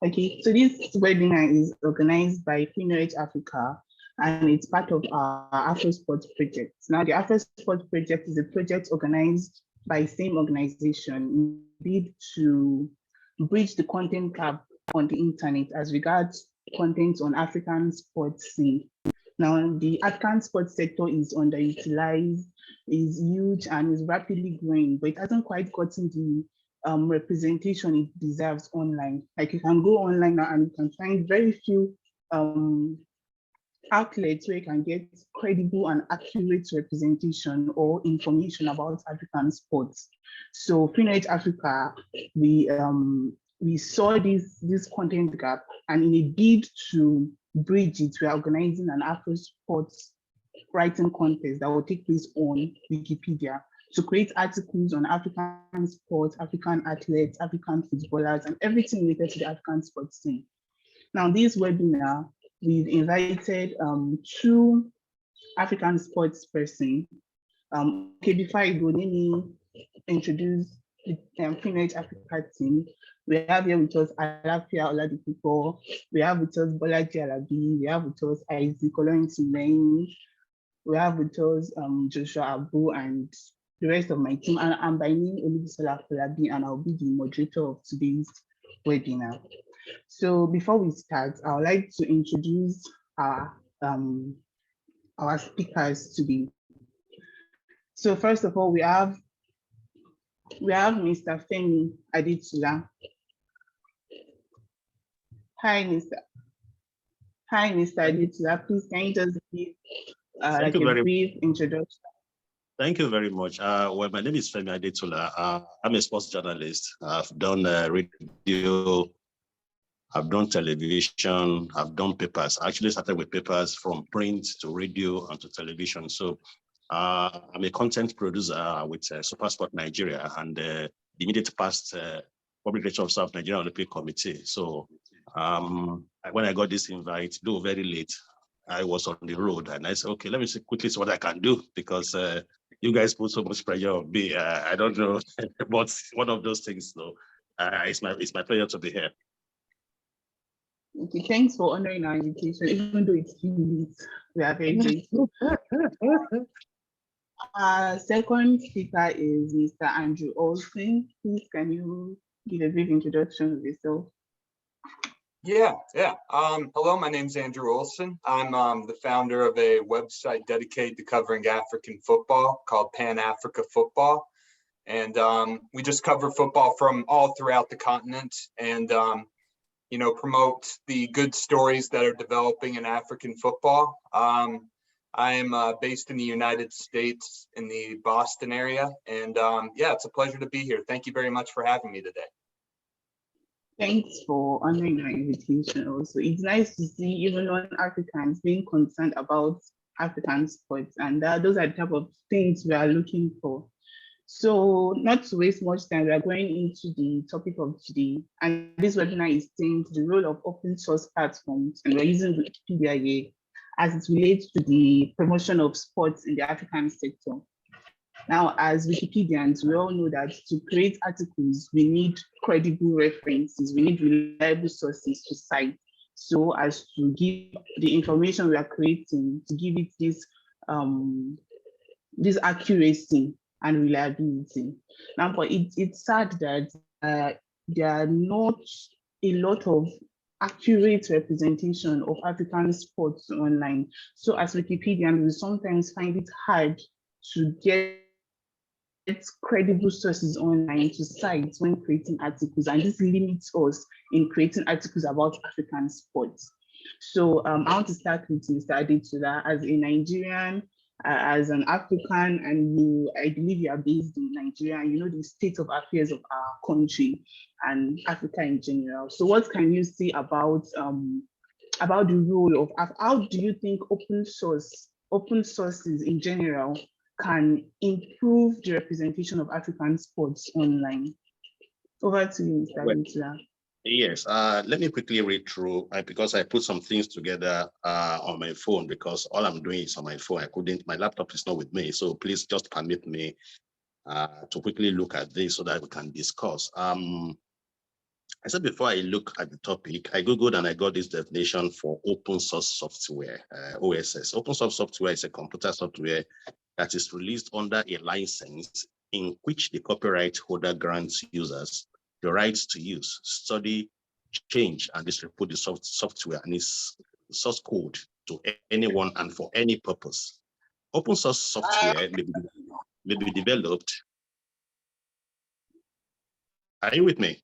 Okay, so this webinar is organized by Phemmy Africa, and it's part of our Afrosports project. Now, the Afrosports project is a project organized by the same organization bid to bridge the content gap on the internet as regards content on African sports scene. Now, the African sports sector is underutilized, is huge, and is rapidly growing, but it hasn't quite gotten the representation it deserves online. Like, you can go online now and you can find very few outlets where you can get credible and accurate representation or information about African sports. So Phemmy Africa, we saw this content gap, and in a bid to bridge it, we are organizing an Afrosports writing contest that will take place on Wikipedia to create articles on African sports, African athletes, African footballers, and everything related to the African sports scene. Now, this webinar, we've invited two African sports persons. Okay, before I go, let me introduce the Phemmy Africa team. We have here with us Alafia Oladipupo, we have with us Bolaji Alabi, we have with us Isaac Oloyintimehin, we have with us Joshua Abu, and the rest of my team. And I'm by name Olubisola Folabi, and I'll be the moderator of today's webinar. So before we start, I would like to introduce our speakers today. So first of all, we have Mr. Phemmy Adetula. Hi, Mr. Adetula. Please, can you just give like a brief introduction? Thank you very much. Well, my name is Phemmy Adetula. I'm a sports journalist. I've done radio, I've done television, I've done papers. I actually started with papers from print to radio and to television. So I'm a content producer with SuperSport Nigeria and the immediate past Public Relations Officer of Nigeria Olympic Committee. So when I got this invite, though very late, I was on the road and I said, okay, let me see quickly what I can do, because you guys put so much pressure on me. I don't know, but one of those things, though. It's my pleasure to be here. Okay, thanks for honoring our invitation, even though it's few minutes. We are very grateful. Our second speaker is Mr. Andrew Olsson. Please, can you give a brief introduction of yourself? Yeah. Hello, my name is Andrew Olsson. I'm the founder of a website dedicated to covering African football called Pan Africa Football. And we just cover football from all throughout the continent and, promote the good stories that are developing in African football. I am based in the United States in the Boston area. And yeah, it's a pleasure to be here. Thank you very much for having me today. Thanks for honoring our invitation also. It's nice to see even non-Africans being concerned about African sports, and those are the type of things we are looking for. So not to waste much time, we are going into the topic of today, and this webinar is themed the role of open source platforms, and we're using Wikipedia here as it relates to the promotion of sports in the African sector. Now, as Wikipedians, we all know that to create articles, we need credible references, we need reliable sources to cite, so as to give the information we are creating, to give it this accuracy and reliability. Now, but it's sad that there are not a lot of accurate representation of African sports online. So as Wikipedians, we sometimes find it hard to get credible sources online to cite when creating articles, and this limits us in creating articles about African sports. So I want to start with Mr. Adetula. As a Nigerian, as an African, and I believe you are based in Nigeria, and you know the state of affairs of our country and Africa in general. So what can you say about the role of, how do you think open sources in general can improve the representation of African sports online? Over to you, Mr. Adetula. Yes, let me quickly read through, because I put some things together on my phone, because all I'm doing is on my phone. My laptop is not with me, so please just permit me to quickly look at this so that we can discuss. I said before I look at the topic, I Googled and I got this definition for open source software, OSS. Open source software is a computer software that is released under a license in which the copyright holder grants users the rights to use, study, change, and distribute the software and its source code to anyone and for any purpose. Open source software may be developed. Are you with me?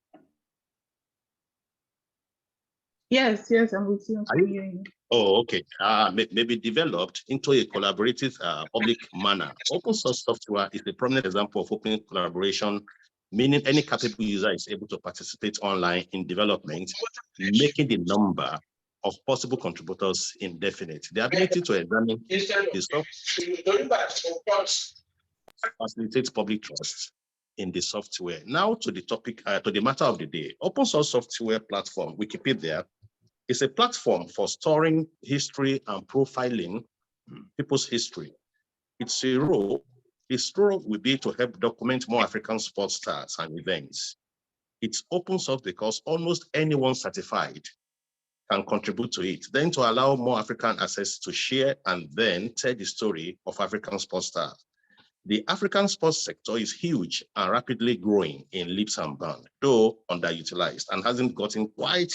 Yes, I'm with you. Oh, okay. May be developed into a collaborative public manner. Open source software is a prominent example of open collaboration, meaning any capable user is able to participate online in development, making the number of possible contributors indefinite. The ability to examine the software facilitates public trust in the software. Now to the topic, to the matter of the day. Open source software platform, Wikipedia, is a platform for storing history and profiling people's history. Its role will be to help document more African sports stars and events. It's open source because almost anyone certified can contribute to it, then to allow more African access to share and then tell the story of African sports stars. The African sports sector is huge and rapidly growing in leaps and bounds, though underutilized and hasn't gotten quite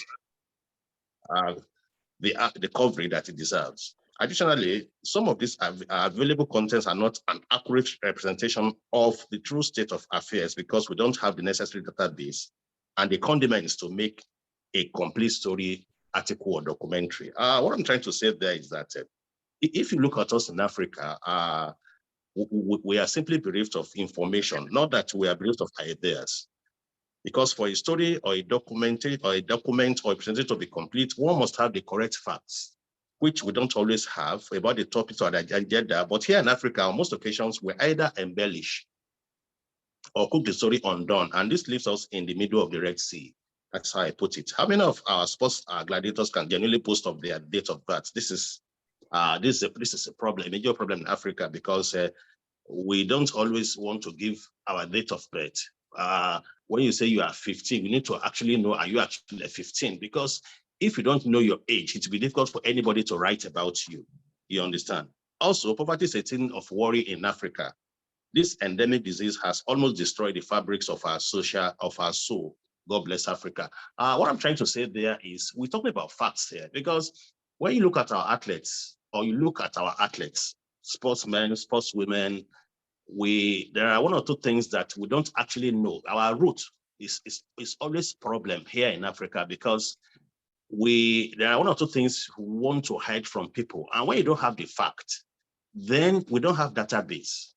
the coverage that it deserves. Additionally, some of these available contents are not an accurate representation of the true state of affairs because we don't have the necessary database and the condiments to make a complete story, article, or documentary. What I'm trying to say there is that if you look at us in Africa, we are simply bereft of information, not that we are bereft of ideas. Because for a story or a document or a presentation to be complete, one must have the correct facts, which we don't always have about the topics or the agenda. But here in Africa, on most occasions, we either embellish or cook the story undone. And this leaves us in the middle of the Red Sea. That's how I put it. How many of our sports gladiators can genuinely post of their date of birth? This is a problem, a major problem in Africa, because we don't always want to give our date of birth. When you say you are 15, you need to actually know, are you actually 15? Because if you don't know your age, it will be difficult for anybody to write about you. You understand? Also, poverty is a thing of worry in Africa. This endemic disease has almost destroyed the fabrics of our soul. God bless Africa. What I'm trying to say there is we're talking about facts here, because when you look at our athletes, sportsmen, sportswomen, there are one or two things that we don't actually know. Our root is always a problem here in Africa, because there are one or two things we want to hide from people. And when you don't have the fact, then we don't have database.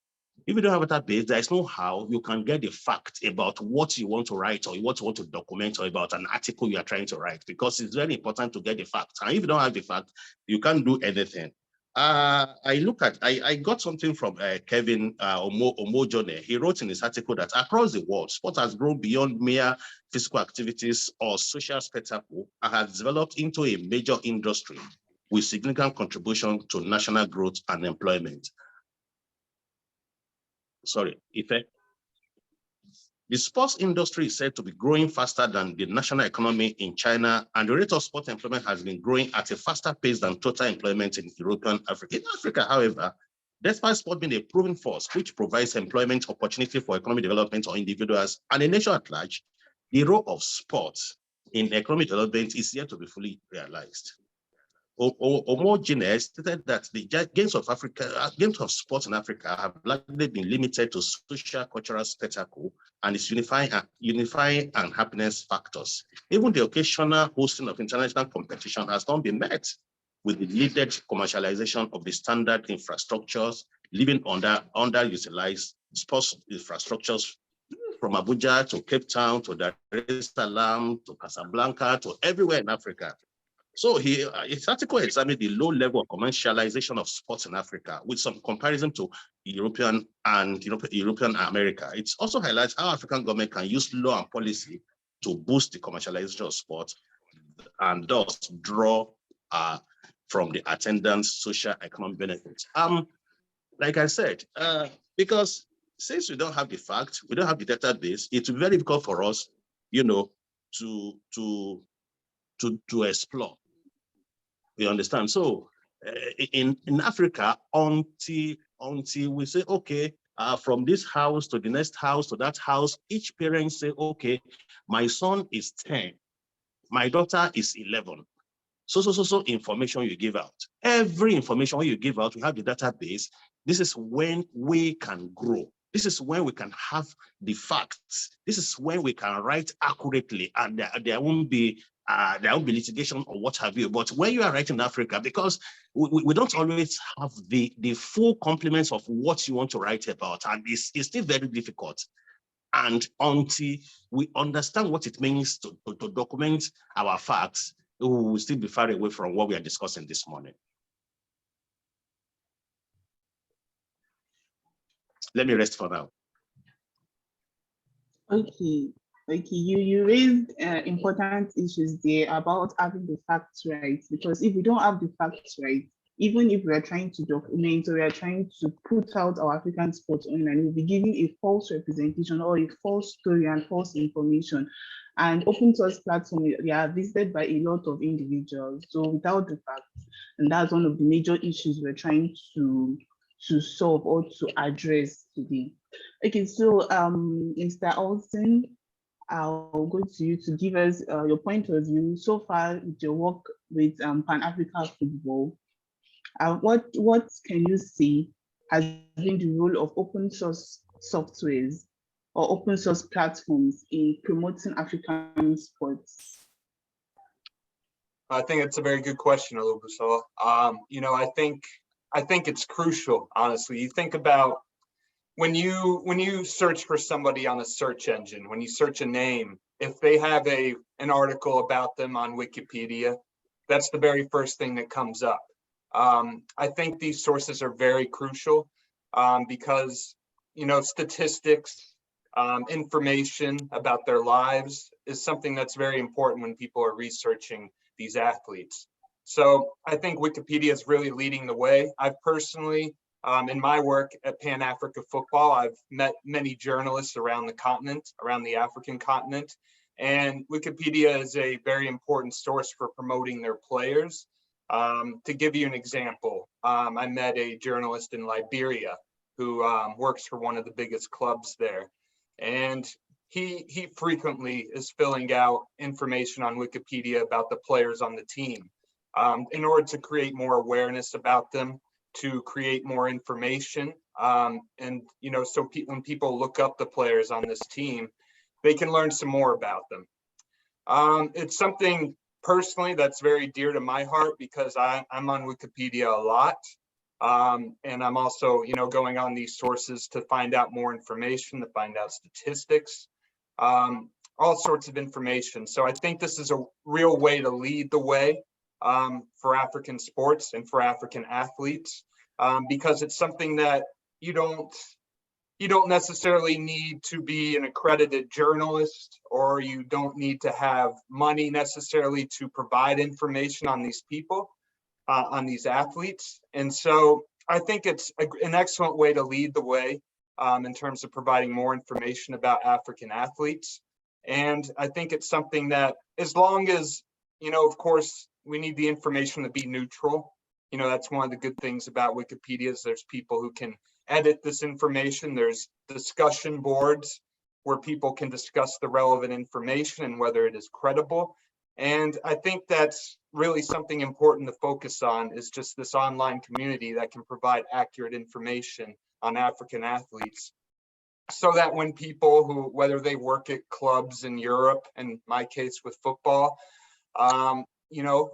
If you don't have a database, there is no how you can get the fact about what you want to write or what you want to document or about an article you are trying to write, because it's very important to get the facts. And if you don't have the fact, you can't do anything. I got something from Kevin Omojone. He wrote in his article that across the world, sport has grown beyond mere physical activities or social spectacle and has developed into a major industry with significant contribution to national growth and employment. The sports industry is said to be growing faster than the national economy in China, and the rate of sport employment has been growing at a faster pace than total employment in European Africa. In Africa, however, despite sport being a proven force which provides employment opportunity for economic development or individuals and a nation at large, the role of sports in economic development is yet to be fully realized. Homogeneous stated that the gains of sports in Africa have largely been limited to social cultural spectacle and its unifying and happiness factors. Even the occasional hosting of international competition has not been met with the needed commercialization of the standard infrastructures, leaving underutilized sports infrastructures from Abuja to Cape Town to Dar es Salaam to Casablanca to everywhere in Africa. So his article examined the low level of commercialization of sports in Africa with some comparison to European America. It also highlights how African government can use law and policy to boost the commercialization of sports and thus draw from the attendance social economic benefits. Like I said, because since we don't have the facts, we don't have the database, it's very difficult for us, to explore. You understand? So in Africa, until we say, okay, from this house to the next house to that house, each parent say, okay, my son is 10, my daughter is 11. So information you give out. Every information you give out, we have the database. This is when we can grow. This is when we can have the facts. This is when we can write accurately, and there won't be litigation or what have you. But when you are writing in Africa, because we don't always have the full complements of what you want to write about, and it's still very difficult. And until we understand what it means to document our facts, we will still be far away from what we are discussing this morning. Let me rest for now. Okay. You raised important issues there about having the facts right, because if we don't have the facts right, even if we are trying to document or we are trying to put out our African sports online, we'll be giving a false representation or a false story and false information. And open source platforms, they are visited by a lot of individuals. So without the facts, and that's one of the major issues we're trying to solve or to address today. Okay, so Mr. Olsson, I'll go to you to give us your point of view so far with your work with Pan-African football. What can you see has been the role of open source softwares or open source platforms in promoting African sports? I think it's a very good question, Olubusola. I think it's crucial, honestly. You think about when you search for somebody on a search engine, when you search a name, if they have an article about them on Wikipedia, that's the very first thing that comes up. I think these sources are very crucial because, statistics, information about their lives is something that's very important when people are researching these athletes. So I think Wikipedia is really leading the way. I've personally, in my work at Pan-Africa Football, I've met many journalists around the continent, around the African continent, and Wikipedia is a very important source for promoting their players. To give you an example, I met a journalist in Liberia who works for one of the biggest clubs there. And he frequently is filling out information on Wikipedia about the players on the team in order to create more awareness about them, to create more information. And, so when people look up the players on this team, they can learn some more about them. It's something personally that's very dear to my heart because I'm on Wikipedia a lot. And I'm also, going on these sources to find out more information, to find out statistics, all sorts of information. So I think this is a real way to lead the way for African sports and for African athletes, because it's something that you don't necessarily need to be an accredited journalist, or you don't need to have money necessarily to provide information on these people, on these athletes. And so I think it's an excellent way to lead the way in terms of providing more information about African athletes. And I think it's something that, as long as, of course, we need the information to be neutral. That's one of the good things about Wikipedia is there's people who can edit this information. There's discussion boards where people can discuss the relevant information and whether it is credible. And I think that's really something important to focus on, is just this online community that can provide accurate information on African athletes, so that when people who, whether they work at clubs in Europe, in my case with football,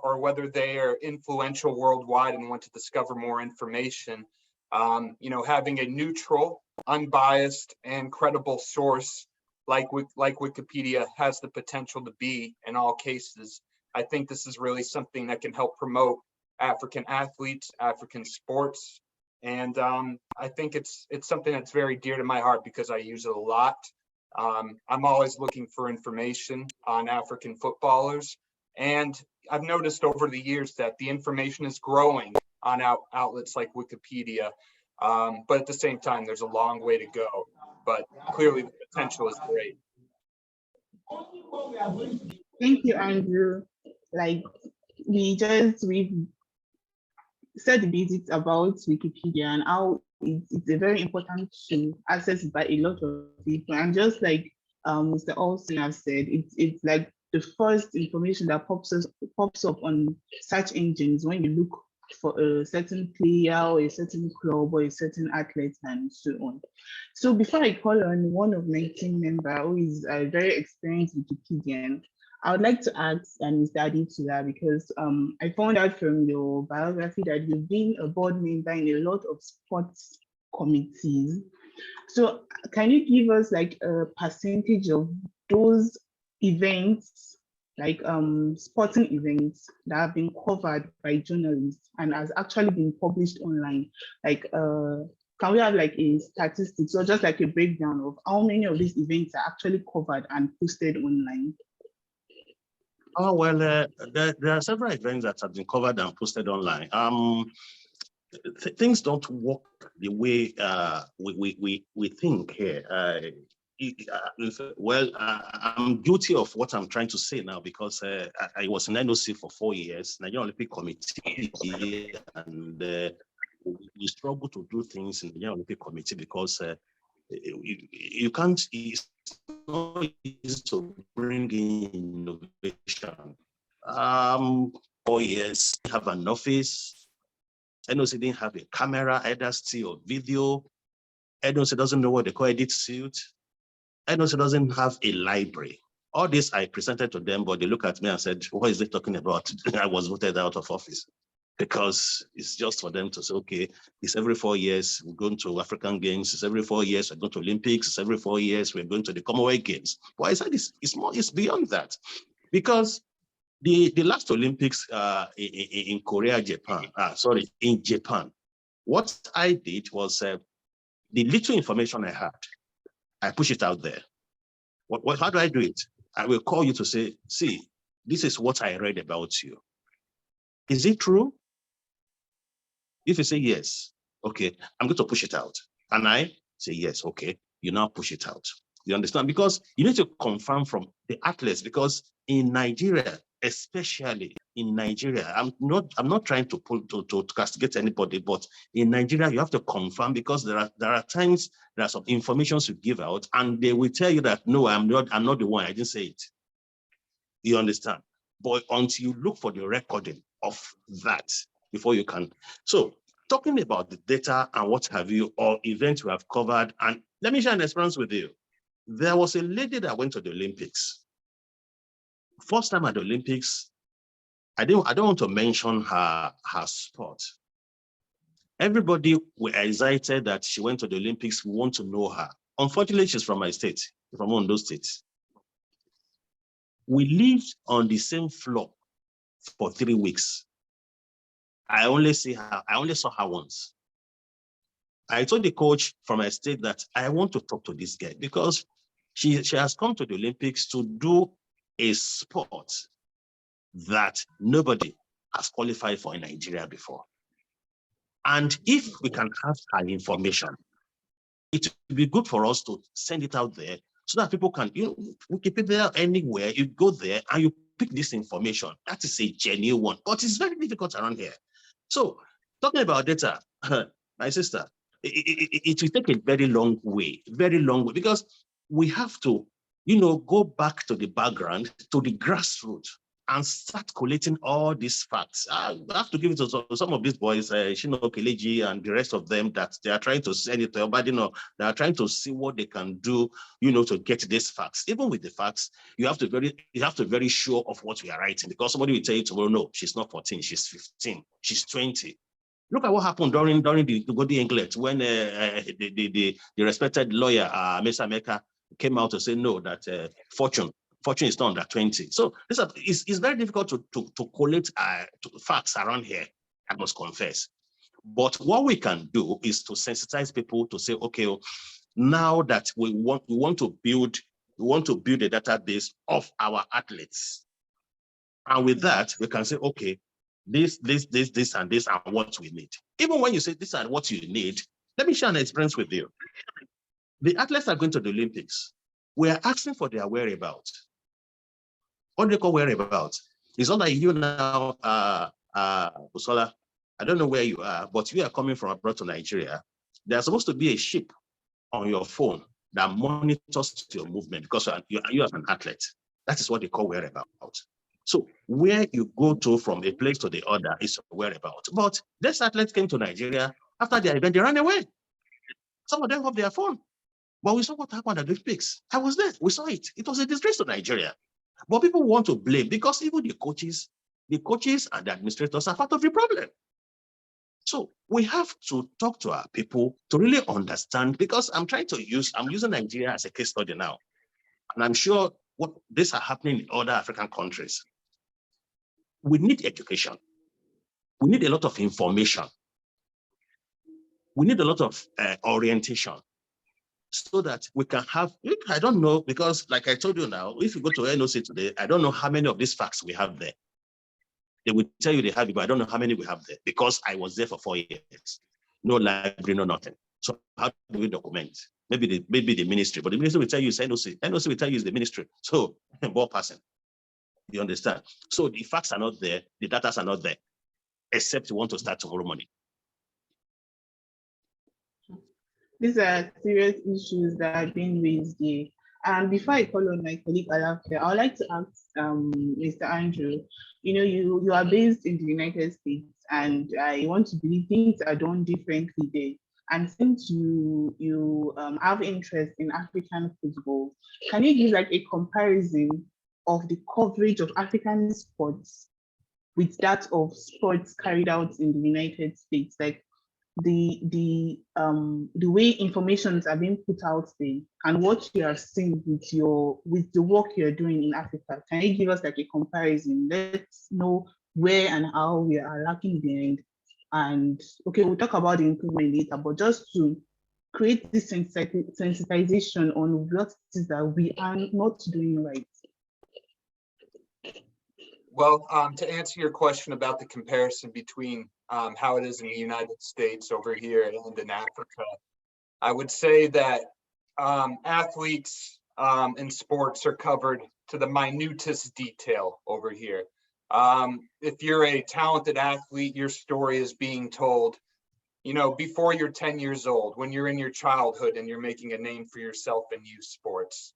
or whether they are influential worldwide and want to discover more information, having a neutral, unbiased, and credible source like Wikipedia has the potential to be in all cases. I think this is really something that can help promote African athletes, African sports. And I think it's something that's very dear to my heart because I use it a lot. I'm always looking for information on African footballers. And I've noticed over the years that the information is growing on outlets like Wikipedia. But at the same time, there's a long way to go. But clearly the potential is great. Thank you, Andrew. Like we've said the basics about Wikipedia and how it's a very important to access by a lot of people. And just like Mr. Olsson has said, it's like the first information that pops up on search engines when you look for a certain player or a certain club or a certain athlete and so on. So before I call on one of my team member who is a very experienced Wikipedian, I would like to ask Mr. Adetula, because I found out from your biography that you've been a board member in a lot of sports committees. So can you give us like a percentage of those events, like sporting events that have been covered by journalists and has actually been published online? Like can we have like a statistics or just like a breakdown of how many of these events are actually covered and posted online? Oh, well, there are several events that have been covered and posted online. Things don't work the way we think here. I'm guilty of what I'm trying to say now because I was in NOC for 4 years, Nigerian Olympic Committee, and we struggle to do things in the Nigerian Olympic Committee because you can't, it's not easy to bring in innovation. 4 years, have an office. NOC didn't have a camera, either still or video. NOC doesn't know what they call edit suit. NOC doesn't have a library. All this I presented to them, but they look at me and said, what is they talking about? I was voted out of office. Because it's just for them to say, okay, it's every 4 years we're going to African Games, it's every 4 years we're going to Olympics, it's every 4 years we're going to the Commonwealth Games. Why is that? It's beyond that. Because the last Olympics in Korea, Japan, in Japan, what I did was the little information I had, I push it out there. How do I do it? I will call you to say, see, this is what I read about you. Is it true? If you say yes, okay, I'm going to push it out. And I say yes, okay, you now push it out. You understand? Because you need to confirm from the athletes, because in Nigeria, especially in Nigeria, I'm not trying to castigate anybody, but in Nigeria, you have to confirm, because there are times there are some information to give out, and they will tell you that no, I'm not the one, I didn't say it. You understand? But until you look for the recording of that before you can. So talking about the data and what have you, or events we have covered, and let me share an experience with you. There was a lady that went to the Olympics. First time at the Olympics, I don't want to mention her sport. Everybody were excited that she went to the Olympics. We want to know her. Unfortunately, she's from my state, from Ondo State. We lived on the same floor for 3 weeks. I only saw her once. I told the coach from my state that I want to talk to this girl, because she has come to the Olympics to do a sport that nobody has qualified for in Nigeria before. And if we can have her information, it would be good for us to send it out there so that people can, Wikipedia anywhere, you go there and you pick this information. That is a genuine one, but it's very difficult around here. So talking about data, my sister, it will take a very long way, because we have to, go back to the background, to the grassroots, and start collating all these facts. I have to give it to some of these boys, Shino Keleji and the rest of them, that they are trying to send it to everybody. They are trying to see what they can do, to get these facts. Even with the facts, you have to very sure of what we are writing, because somebody will tell you tomorrow, no, she's not 14, she's 15, she's 20. Look at what happened during the Golden England when the respected lawyer, Mesa Meka, came out to say no, that Fortune is not under 20. So it's very difficult to collate facts around here, I must confess. But what we can do is to sensitize people to say, okay, now that we want to build a database of our athletes. And with that, we can say, okay, this, and this are what we need. Even when you say these are what you need, let me share an experience with you. The athletes are going to the Olympics. We are asking for their whereabouts. What do they call whereabouts? It's not like you now, Usola, I don't know where you are, but you are coming from abroad to Nigeria. There's supposed to be a ship on your phone that monitors your movement because you are an athlete. That is what they call whereabouts. So where you go to from a place to the other is whereabouts. But this athlete came to Nigeria after their event, they ran away. Some of them have their phone. But we saw what happened at the Olympics. I was there. We saw it. It was a disgrace to Nigeria. But people want to blame because even the coaches and the administrators are part of the problem. So we have to talk to our people to really understand, because I'm using Nigeria as a case study now. And I'm sure what these are happening in other African countries. We need education. We need a lot of information. We need a lot of orientation so that we can have, I don't know, because like I told you now, if you go to NOC today, I don't know how many of these facts we have there. They will tell you they have it, but I don't know how many we have there because I was there for 4 years. No library, no nothing. So how do we document? Maybe the ministry, but the ministry will tell you it's NOC. NOC will tell you it's the ministry. So ball passing. You understand? So the facts are not there, the data are not there, except you want to start tomorrow morning. These are serious issues that are being raised here. And before I call on my colleague Alafia, I would like to ask Mr. Andrew, you are based in the United States, and I want to believe things are done differently there. And since you have interest in African football, can you give like a comparison of the coverage of African sports with that of sports carried out in the United States? Like the way information are being put out there and what you are seeing with the work you're doing in Africa. Can you give us like a comparison? Let's know where and how we are lacking behind. And okay, we'll talk about the improvement later, but just to create this sensitization on what it is that we are not doing right. Well, to answer your question about the comparison between how it is in the United States over here and in Africa, I would say that athletes and sports are covered to the minutest detail over here. If you're a talented athlete, your story is being told, before you're 10 years old, when you're in your childhood and you're making a name for yourself in youth sports.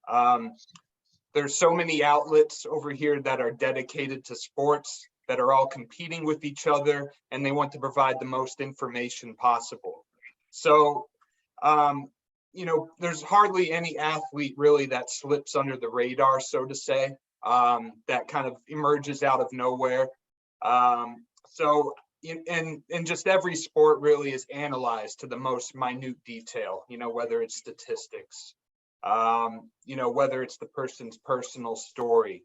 There's so many outlets over here that are dedicated to sports that are all competing with each other, and they want to provide the most information possible. So, there's hardly any athlete really that slips under the radar, so to say, that kind of emerges out of nowhere. And just every sport really is analyzed to the most minute detail, whether it's statistics, whether it's the person's personal story,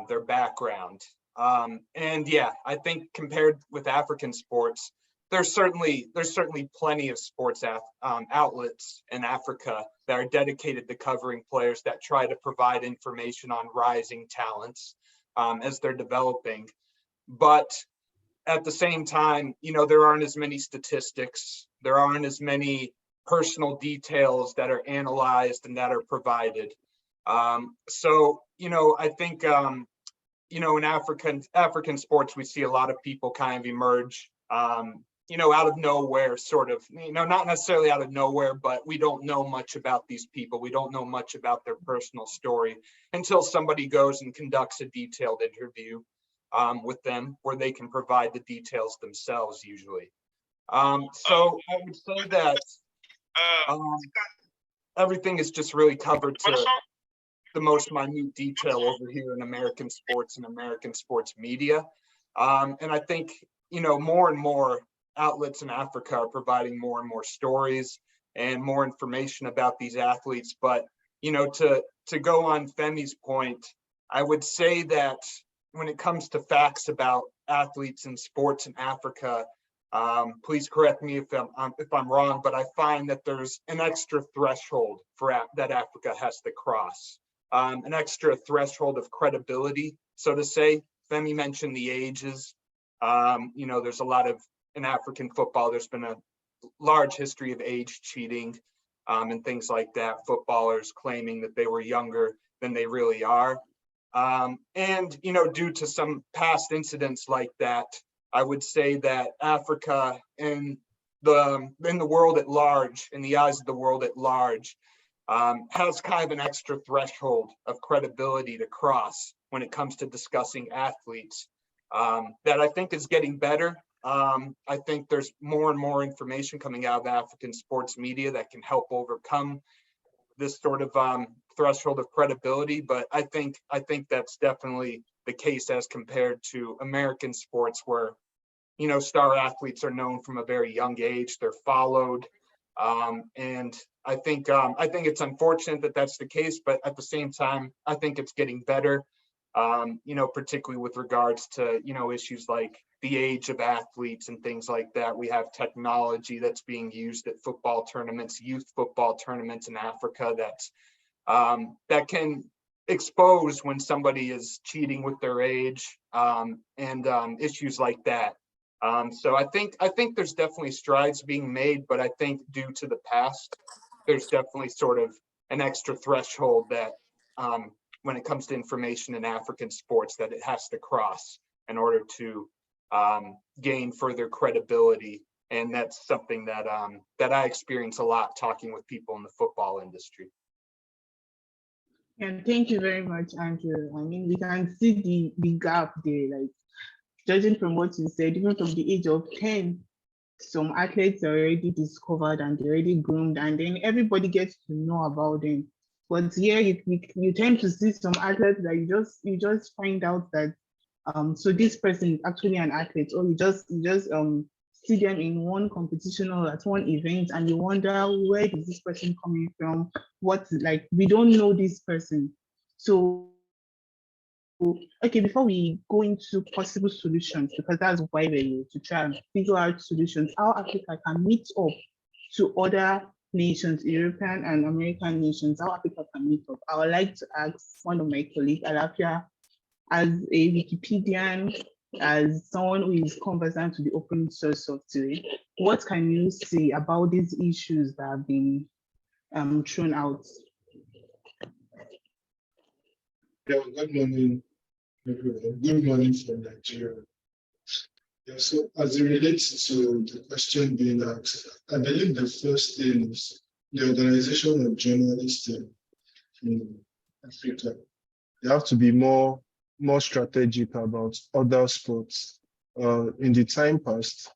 their background. And yeah, I think compared with African sports, there's certainly plenty of sports outlets in Africa that are dedicated to covering players that try to provide information on rising talents as they're developing. But at the same time, there aren't as many statistics, there aren't as many personal details that are analyzed and that are provided. So, I think, in African sports, we see a lot of people kind of emerge, out of nowhere, sort of, not necessarily out of nowhere, but we don't know much about these people. We don't know much about their personal story until somebody goes and conducts a detailed interview with them where they can provide the details themselves usually. So I would say that everything is just really covered to the most minute detail over here in American sports and American sports media. And I think, more and more outlets in Africa are providing more and more stories and more information about these athletes. But, to go on Phemmy's point, I would say that when it comes to facts about athletes and sports in Africa, please correct me if I'm wrong, but I find that there's an extra threshold that Africa has to cross, an extra threshold of credibility, so to say. Phemmy mentioned the ages. There's a lot of, in African football, there's been a large history of age cheating and things like that. Footballers claiming that they were younger than they really are. And, due to some past incidents like that, I would say that Africa in the world at large, in the eyes of the world at large, has kind of an extra threshold of credibility to cross when it comes to discussing athletes, that I think is getting better. I think there's more and more information coming out of African sports media that can help overcome this sort of threshold of credibility. But I think that's definitely the case as compared to American sports, where star athletes are known from a very young age. They're followed, and I think it's unfortunate that that's the case. But at the same time, I think it's getting better. Particularly with regards to issues like the age of athletes and things like that. We have technology that's being used at football tournaments, youth football tournaments in Africa, that can expose when somebody is cheating with their age, and issues like that. So I think there's definitely strides being made, but I think due to the past, there's definitely sort of an extra threshold that when it comes to information in African sports that it has to cross in order to gain further credibility. And that's something that I experience a lot talking with people in the football industry. And thank you very much, Andrew. I mean, we can see the gap there, like judging from what you said, even from the age of 10, some athletes are already discovered and they're already groomed, and then everybody gets to know about them. But yeah, you tend to see some athletes that you just find out that so this person is actually an athlete, or you just see them in one competition or at one event, and you wonder, where is this person coming from? We don't know this person. So okay, before we go into possible solutions, because that's why we're here, to try and figure out solutions, how Africa can meet up to other nations, European and American nations, how Africa can meet up. I would like to ask one of my colleagues, Alafia, as a Wikipedian, as someone who is conversant to the open source software, what can you say about these issues that have been thrown out? Yeah, good morning, everyone. Good morning from Nigeria. Yeah, so as it relates to the question being asked, I believe the first thing is the organization of journalists in Africa. They have to be more strategic about other sports. In the time past,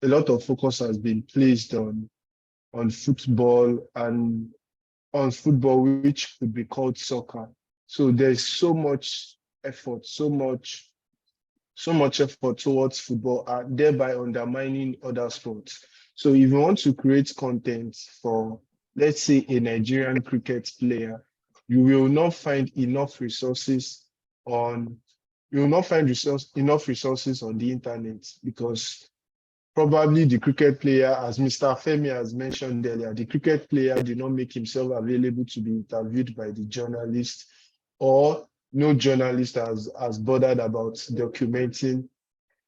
a lot of focus has been placed on football, and on football, which could be called soccer. So there's so much effort, so much effort towards football, thereby undermining other sports. So if you want to create content for, let's say, a Nigerian cricket player, you will not find enough resources on enough resources on the internet, because probably the cricket player, as Mr. Phemmy has mentioned earlier, the cricket player did not make himself available to be interviewed by the journalist, or no journalist has bothered about documenting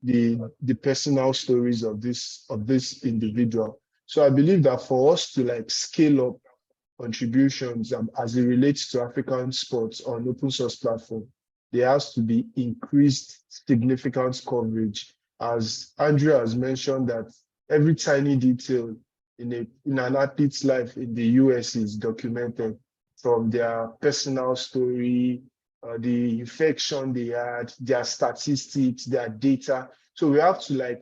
the personal stories of this individual. So I believe that for us to scale up contributions as it relates to African sports on open source platform, there has to be increased significant coverage. As Andrew has mentioned, that every tiny detail in an athlete's life in the US is documented, from their personal story, the infection they had, their statistics, their data. So we have to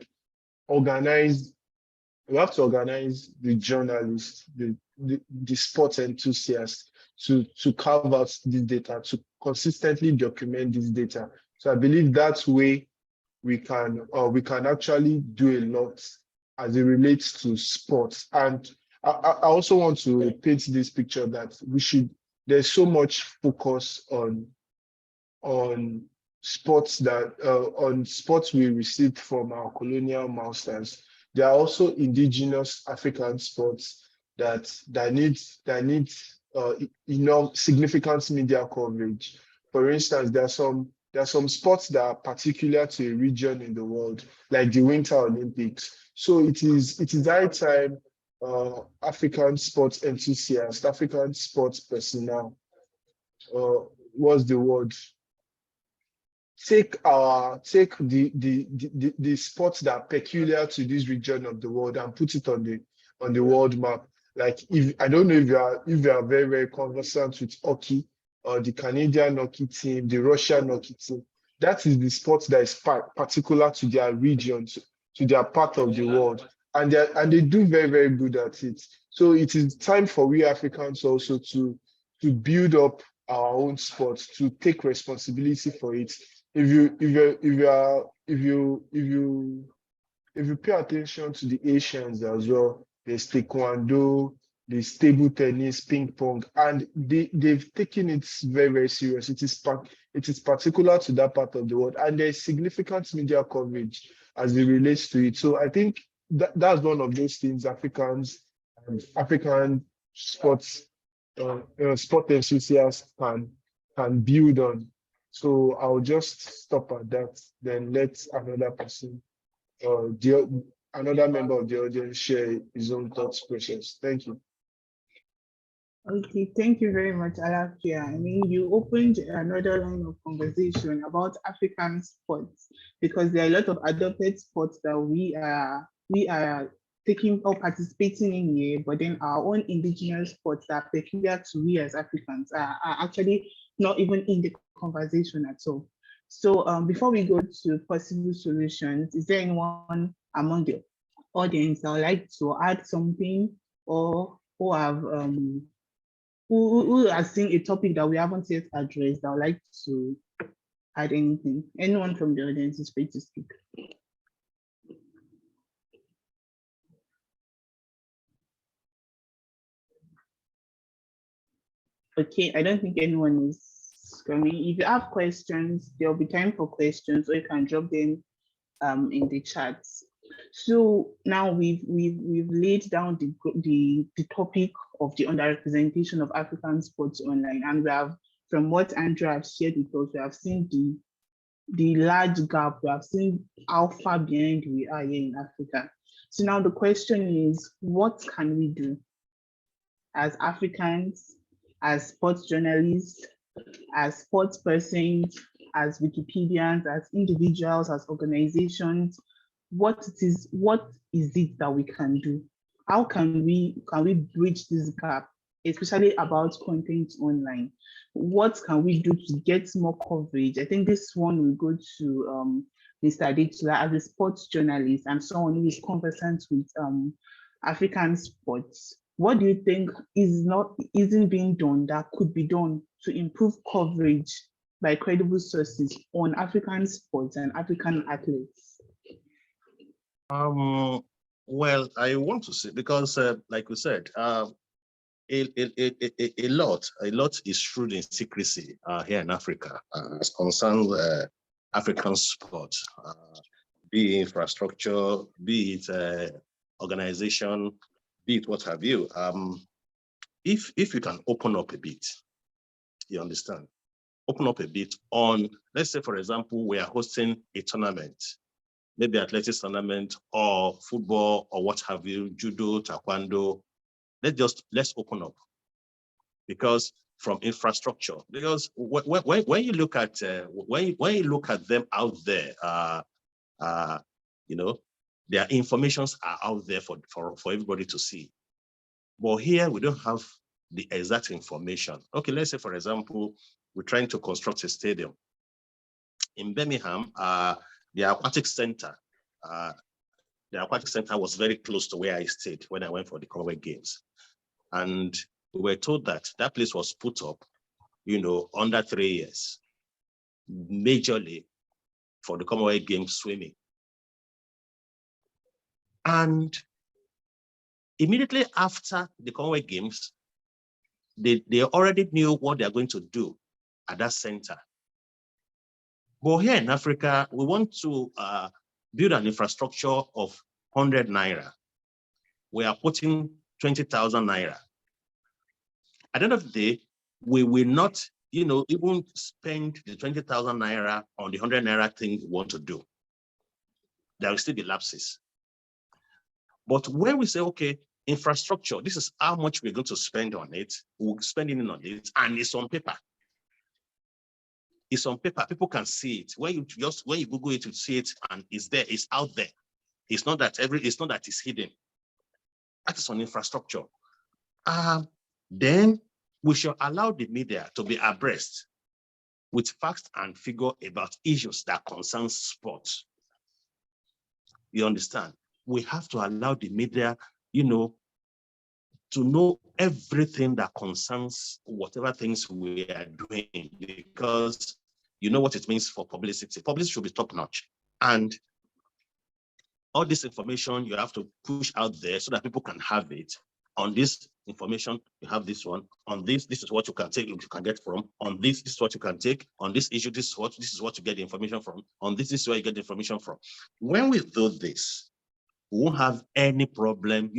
organize the journalists, the sports enthusiasts to carve out this data, to consistently document this data. So I believe that's way we can actually do a lot as it relates to sports. And I also want to paint this picture that there's so much focus on sports on sports we received from our colonial masters. There are also indigenous African sports that need enough significant media coverage. For instance, there are some sports that are particular to a region in the world, like the Winter Olympics. So it is high time African sports enthusiasts, African sports personnel, what's the word? take the sports that are peculiar to this region of the world and put it on the world map. Like, if I don't know if you are very, very conversant with hockey, or the Canadian hockey team, the Russian hockey team. That is the sport that is particular to their region, to their part of the world, and they do very, very good at it. So it is time for we Africans also to build up our own sports, to take responsibility for it. If you pay attention to the Asians as well, there's taekwondo, there's table tennis, ping pong, and they've taken it very, very serious. It is particular to that part of the world, and there's significant media coverage as it relates to it. So I think that's one of those things African sports sport enthusiasts can build on. So I'll just stop at that, then let another person, another member of the audience, share his own thoughts, questions. Thank you. Okay, thank you very much, Alafia. I mean, you opened another line of conversation about African sports, because there are a lot of adopted sports that we are taking or participating in here, but then our own indigenous sports that are peculiar to we as Africans are actually not even in the conversation at all. So before we go to possible solutions, is there anyone among the audience that would like to add something, or who have who are seeing a topic that we haven't yet addressed that would like to add anything? Anyone from the audience is free to speak. Okay, I don't think anyone is coming. If you have questions, there'll be time for questions, or you can drop them in the chat. So now we've laid down the topic of the underrepresentation of African sports online, and we have, from what Andrew has shared with us, we have seen the large gap. We have seen how far behind we are here in Africa. So now the question is, what can we do as Africans, as sports journalists, as sports persons, as Wikipedians, as individuals, as organizations? What is it that we can do? How can we bridge this gap, especially about content online? What can we do to get more coverage? I think this one will go to Mr. Adetula as a sports journalist and someone who is conversant with African sports. What do you think isn't being done that could be done to improve coverage by credible sources on African sports and African athletes? Well, I want to say, because like we said, a lot is shrouded in secrecy here in Africa as concerns African sports, be it infrastructure, be it organization, be it what have you. If you can open up a bit, you understand, open up a bit on, let's say, for example, we are hosting a tournament, maybe athletics tournament or football or what have you, judo, taekwondo. Let's open up, because from infrastructure, because when you look at when you look at them out there, you know, their informations are out there for everybody to see. But here we don't have the exact information. Okay, let's say, for example, we're trying to construct a stadium in Birmingham. The aquatic center was very close to where I stayed when I went for the Commonwealth Games. And we were told that that place was put up, you know, under 3 years, majorly for the Commonwealth Games swimming. And immediately after the Commonwealth Games, they already knew what they're going to do at that center. But here in Africa, we want to build an infrastructure of 100 naira. We are putting 20,000 naira. At the end of the day, we will not, you know, even spend the 20,000 naira on the 100 naira thing we want to do. There will still be lapses. But when we say, okay, infrastructure, this is how much we're going to spend on it, we're spending on it, and it's on paper. It's on paper. People can see it. When you Google it, you see it, and it's there. It's out there. It's not that it's hidden. That is on infrastructure. Then we should allow the media to be abreast with facts and figure about issues that concern sports. You understand? We have to allow the media, to know everything that concerns whatever things we are doing, because you know what it means for publicity. Publicity should be top-notch. And all this information you have to push out there so that people can have it. On this information, you have this one. On this is what you can take, you can get from. On this is what you can take. On this issue, this is what you get the information from. On this is where you get the information from. When we do this, we won't have any problem,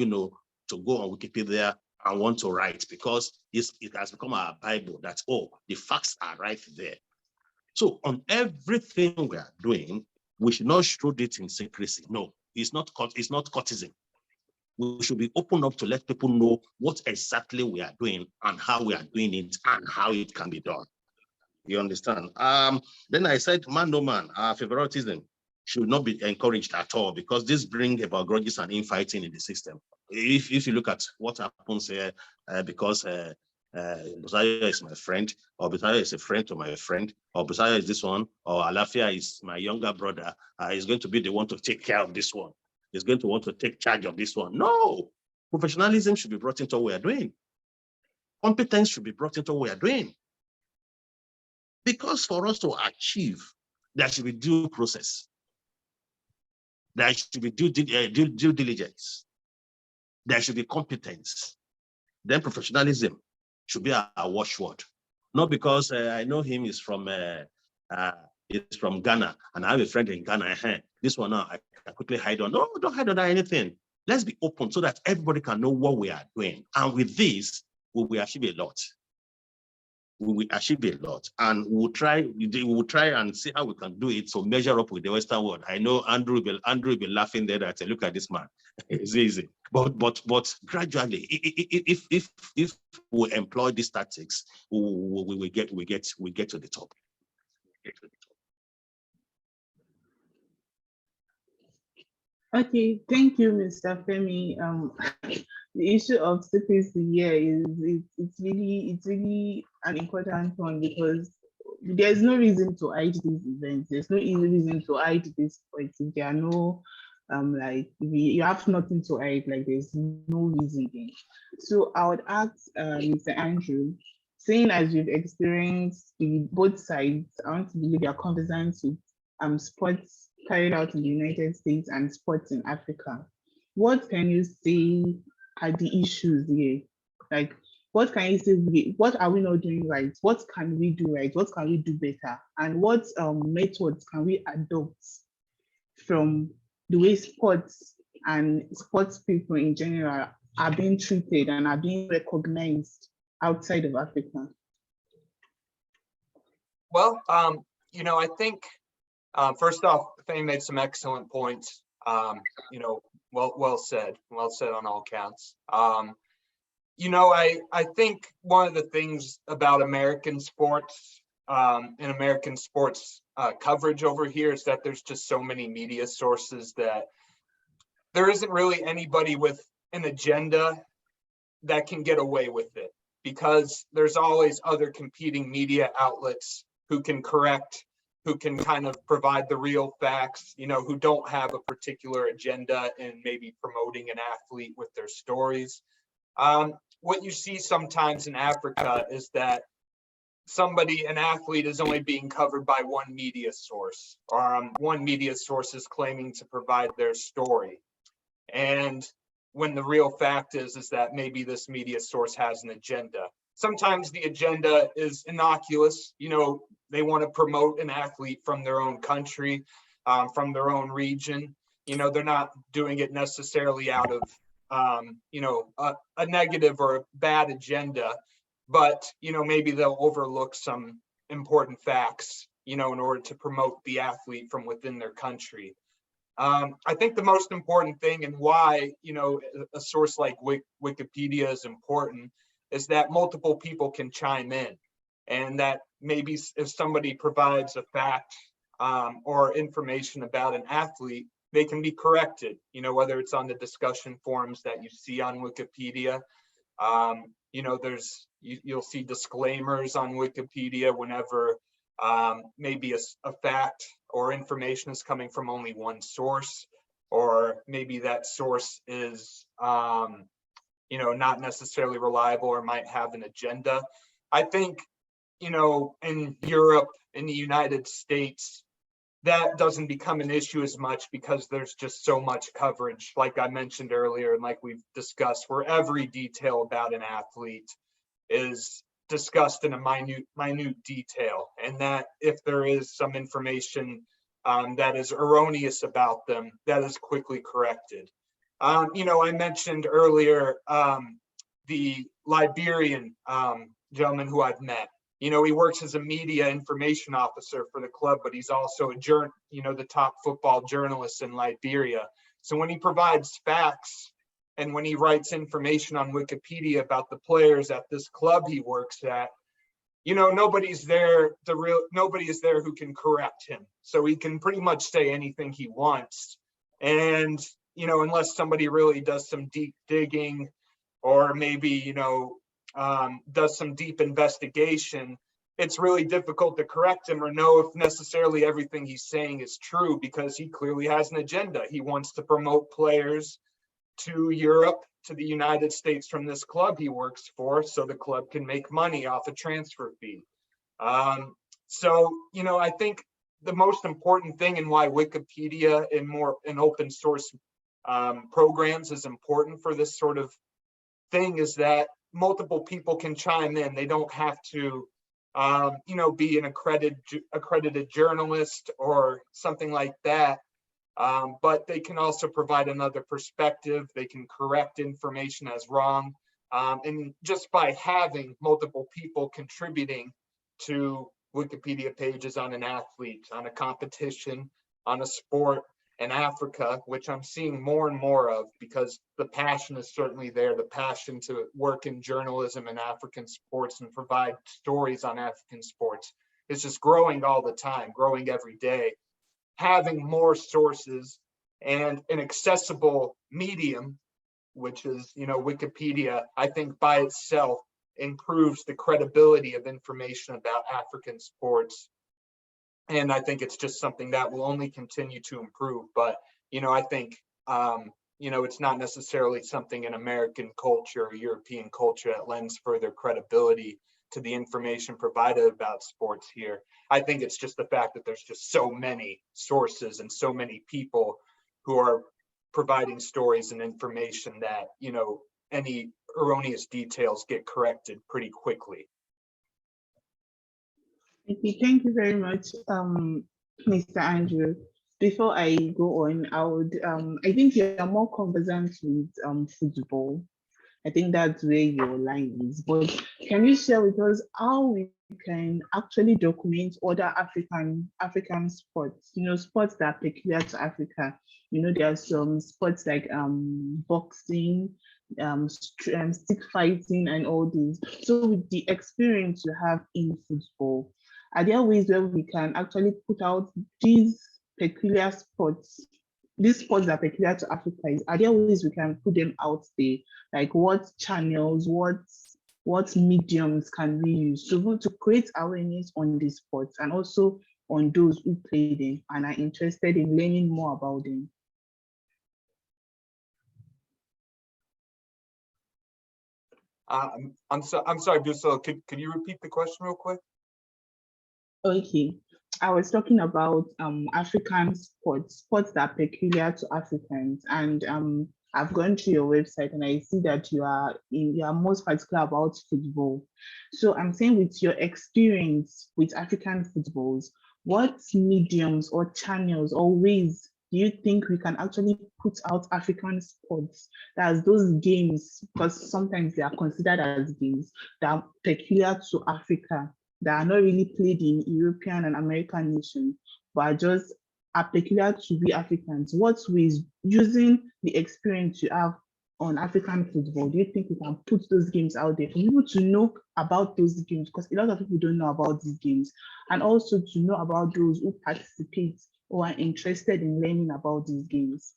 to go on Wikipedia and want to write, because it has become our Bible that, the facts are right there. So on everything we are doing, we should not show it in secrecy. No, it's not courtesan. We should be open up to let people know what exactly we are doing and how we are doing it and how it can be done. You understand? Then I said, man, no man, favoritism should not be encouraged at all, because this brings about grudges and infighting in the system. If you look at what happens here, because Busayo is my friend, or Busayo is a friend to my friend, or Busayo is this one, or Alafia is my younger brother, he's going to be the one to take care of this one. He's going to want to take charge of this one. No, professionalism should be brought into what we are doing. Competence should be brought into what we are doing. Because for us to achieve, there should be due process. There should be due diligence. There should be competence. Then professionalism should be our watchword. Not because I know him is from Ghana and I have a friend in Ghana. This one now I can quickly hide on. No, don't hide on anything. Let's be open so that everybody can know what we are doing. And with this, we will achieve a lot. We will achieve a lot, and we'll try and see how we can do it to measure up with the Western world. I know Andrew will be laughing there that look at this man. It's easy, but gradually, if we employ these tactics, we get to the top. Okay, thank you, Mr. Phemmy. The issue of secrecy here it's really an important one, because there's no reason to hide these events. There's no easy reason to hide this points. There are no you have nothing to hide. Like there's no reason there. So I would ask Mr. Andrew, seeing as you've experienced both sides, I want to believe you're conversant with sports carried out in the United States and sports in Africa. What can you say are the issues here? Like, what can you say? What are we not doing right? What can we do right? What can we do better? And what methods can we adopt from the way sports and sports people in general are being treated and are being recognized outside of Africa? Well, I think first off, Phemmy made some excellent points. Well said on all counts. I think one of the things about American sports and American sports coverage over here is that there's just so many media sources that there isn't really anybody with an agenda that can get away with it, because there's always other competing media outlets who can correct, who can kind of provide the real facts, who don't have a particular agenda in maybe promoting an athlete with their stories. What you see sometimes in Africa is that an athlete is only being covered by one media source, or one media source is claiming to provide their story. And when the real fact is that maybe this media source has an agenda. Sometimes the agenda is innocuous. They want to promote an athlete from their own country, from their own region. They're not doing it necessarily out of, a negative or a bad agenda, but, maybe they'll overlook some important facts, in order to promote the athlete from within their country. I think the most important thing, and why, a source like Wikipedia is important, is that multiple people can chime in. and that maybe if somebody provides a fact or information about an athlete, they can be corrected, you know, whether it's on the discussion forums that you see on Wikipedia. You know, you'll see disclaimers on Wikipedia whenever maybe a fact or information is coming from only one source, or maybe that source is, you know, not necessarily reliable or might have an agenda. I think, you know, in Europe, in the United States, that doesn't become an issue as much because there's just so much coverage, like I mentioned earlier, and like we've discussed, where every detail about an athlete is discussed in a minute detail, and that if there is some information that is erroneous about them, that is quickly corrected. You know, I mentioned earlier the Liberian gentleman who I've met. You know, he works as a media information officer for the club, but he's also the top football journalist in Liberia. So when he provides facts and when he writes information on Wikipedia about the players at this club he works at, you know, nobody is there who can correct him. So he can pretty much say anything he wants. And, you know, unless somebody really does some deep digging, or maybe, you know, does some deep investigation, it's really difficult to correct him or know if necessarily everything he's saying is true, because he clearly has an agenda. He wants to promote players to Europe, to the United States from this club he works for, so the club can make money off a transfer fee. So, you know, I think the most important thing and why Wikipedia and open source programs is important for this sort of thing is that multiple people can chime in. They don't have to, you know, be an accredited journalist or something like that. But they can also provide another perspective. They can correct information as wrong. And just by having multiple people contributing to Wikipedia pages on an athlete, on a competition, on a sport in Africa, which I'm seeing more and more of, because the passion is certainly there, the passion to work in journalism in African sports and provide stories on African sports is just growing all the time, growing every day. Having more sources and an accessible medium, which is, you know, Wikipedia, I think by itself improves the credibility of information about African sports. And I think it's just something that will only continue to improve. But, you know, I think, you know, it's not necessarily something in American culture or European culture that lends further credibility to the information provided about sports here. I think it's just the fact that there's just so many sources and so many people who are providing stories and information that, you know, any erroneous details get corrected pretty quickly. Thank you very much, Mr. Andrew. Before I go on, I think you are more conversant with football. I think that's where your line is. But can you share with us how we can actually document other African sports? You know, sports that are peculiar to Africa. You know, there are some sports like boxing, stick fighting, and all these. So with the experience you have in football, are there ways where we can actually put out these peculiar sports? These sports that are peculiar to Africa, are there ways we can put them out there? Like what channels, what mediums can we use to create awareness on these sports and also on those who play them and are interested in learning more about them? I'm sorry, Busel, could you repeat the question real quick? Okay, I was talking about African sports that are peculiar to Africans, and I've gone to your website and I see that you are most particular about football. So I'm saying, with your experience with African footballs, what mediums or channels or ways do you think we can actually put out African sports, that's those games, because sometimes they are considered as games that are peculiar to Africa, that are not really played in European and American nations, but are peculiar to we Africans? What ways, using the experience you have on African football? Do you think we can put those games out there for people to know about those games? Because a lot of people don't know about these games, and also to know about those who participate or are interested in learning about these games.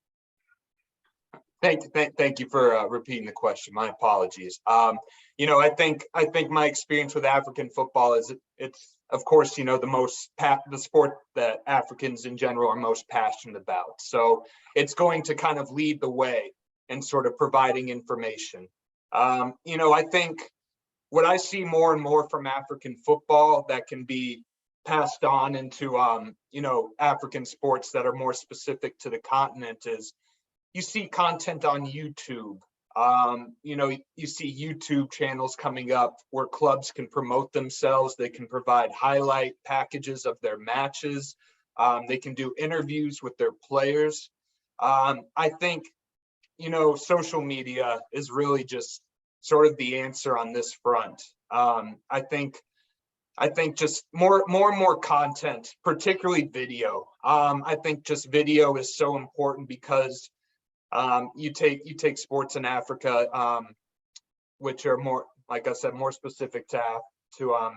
Thank you for repeating the question. My apologies. You know, I think my experience with African football is it's of course, you know, the sport that Africans in general are most passionate about. So it's going to kind of lead the way in sort of providing information. You know, I think what I see more and more from African football that can be passed on into you know, African sports that are more specific to the continent is you see content on YouTube. You know, you see YouTube channels coming up where clubs can promote themselves. They can provide highlight packages of their matches. They can do interviews with their players. I think, you know, social media is really just sort of the answer on this front. I think just more and more content, particularly video. I think just video is so important because you take sports in Africa, which are more, like I said, more specific to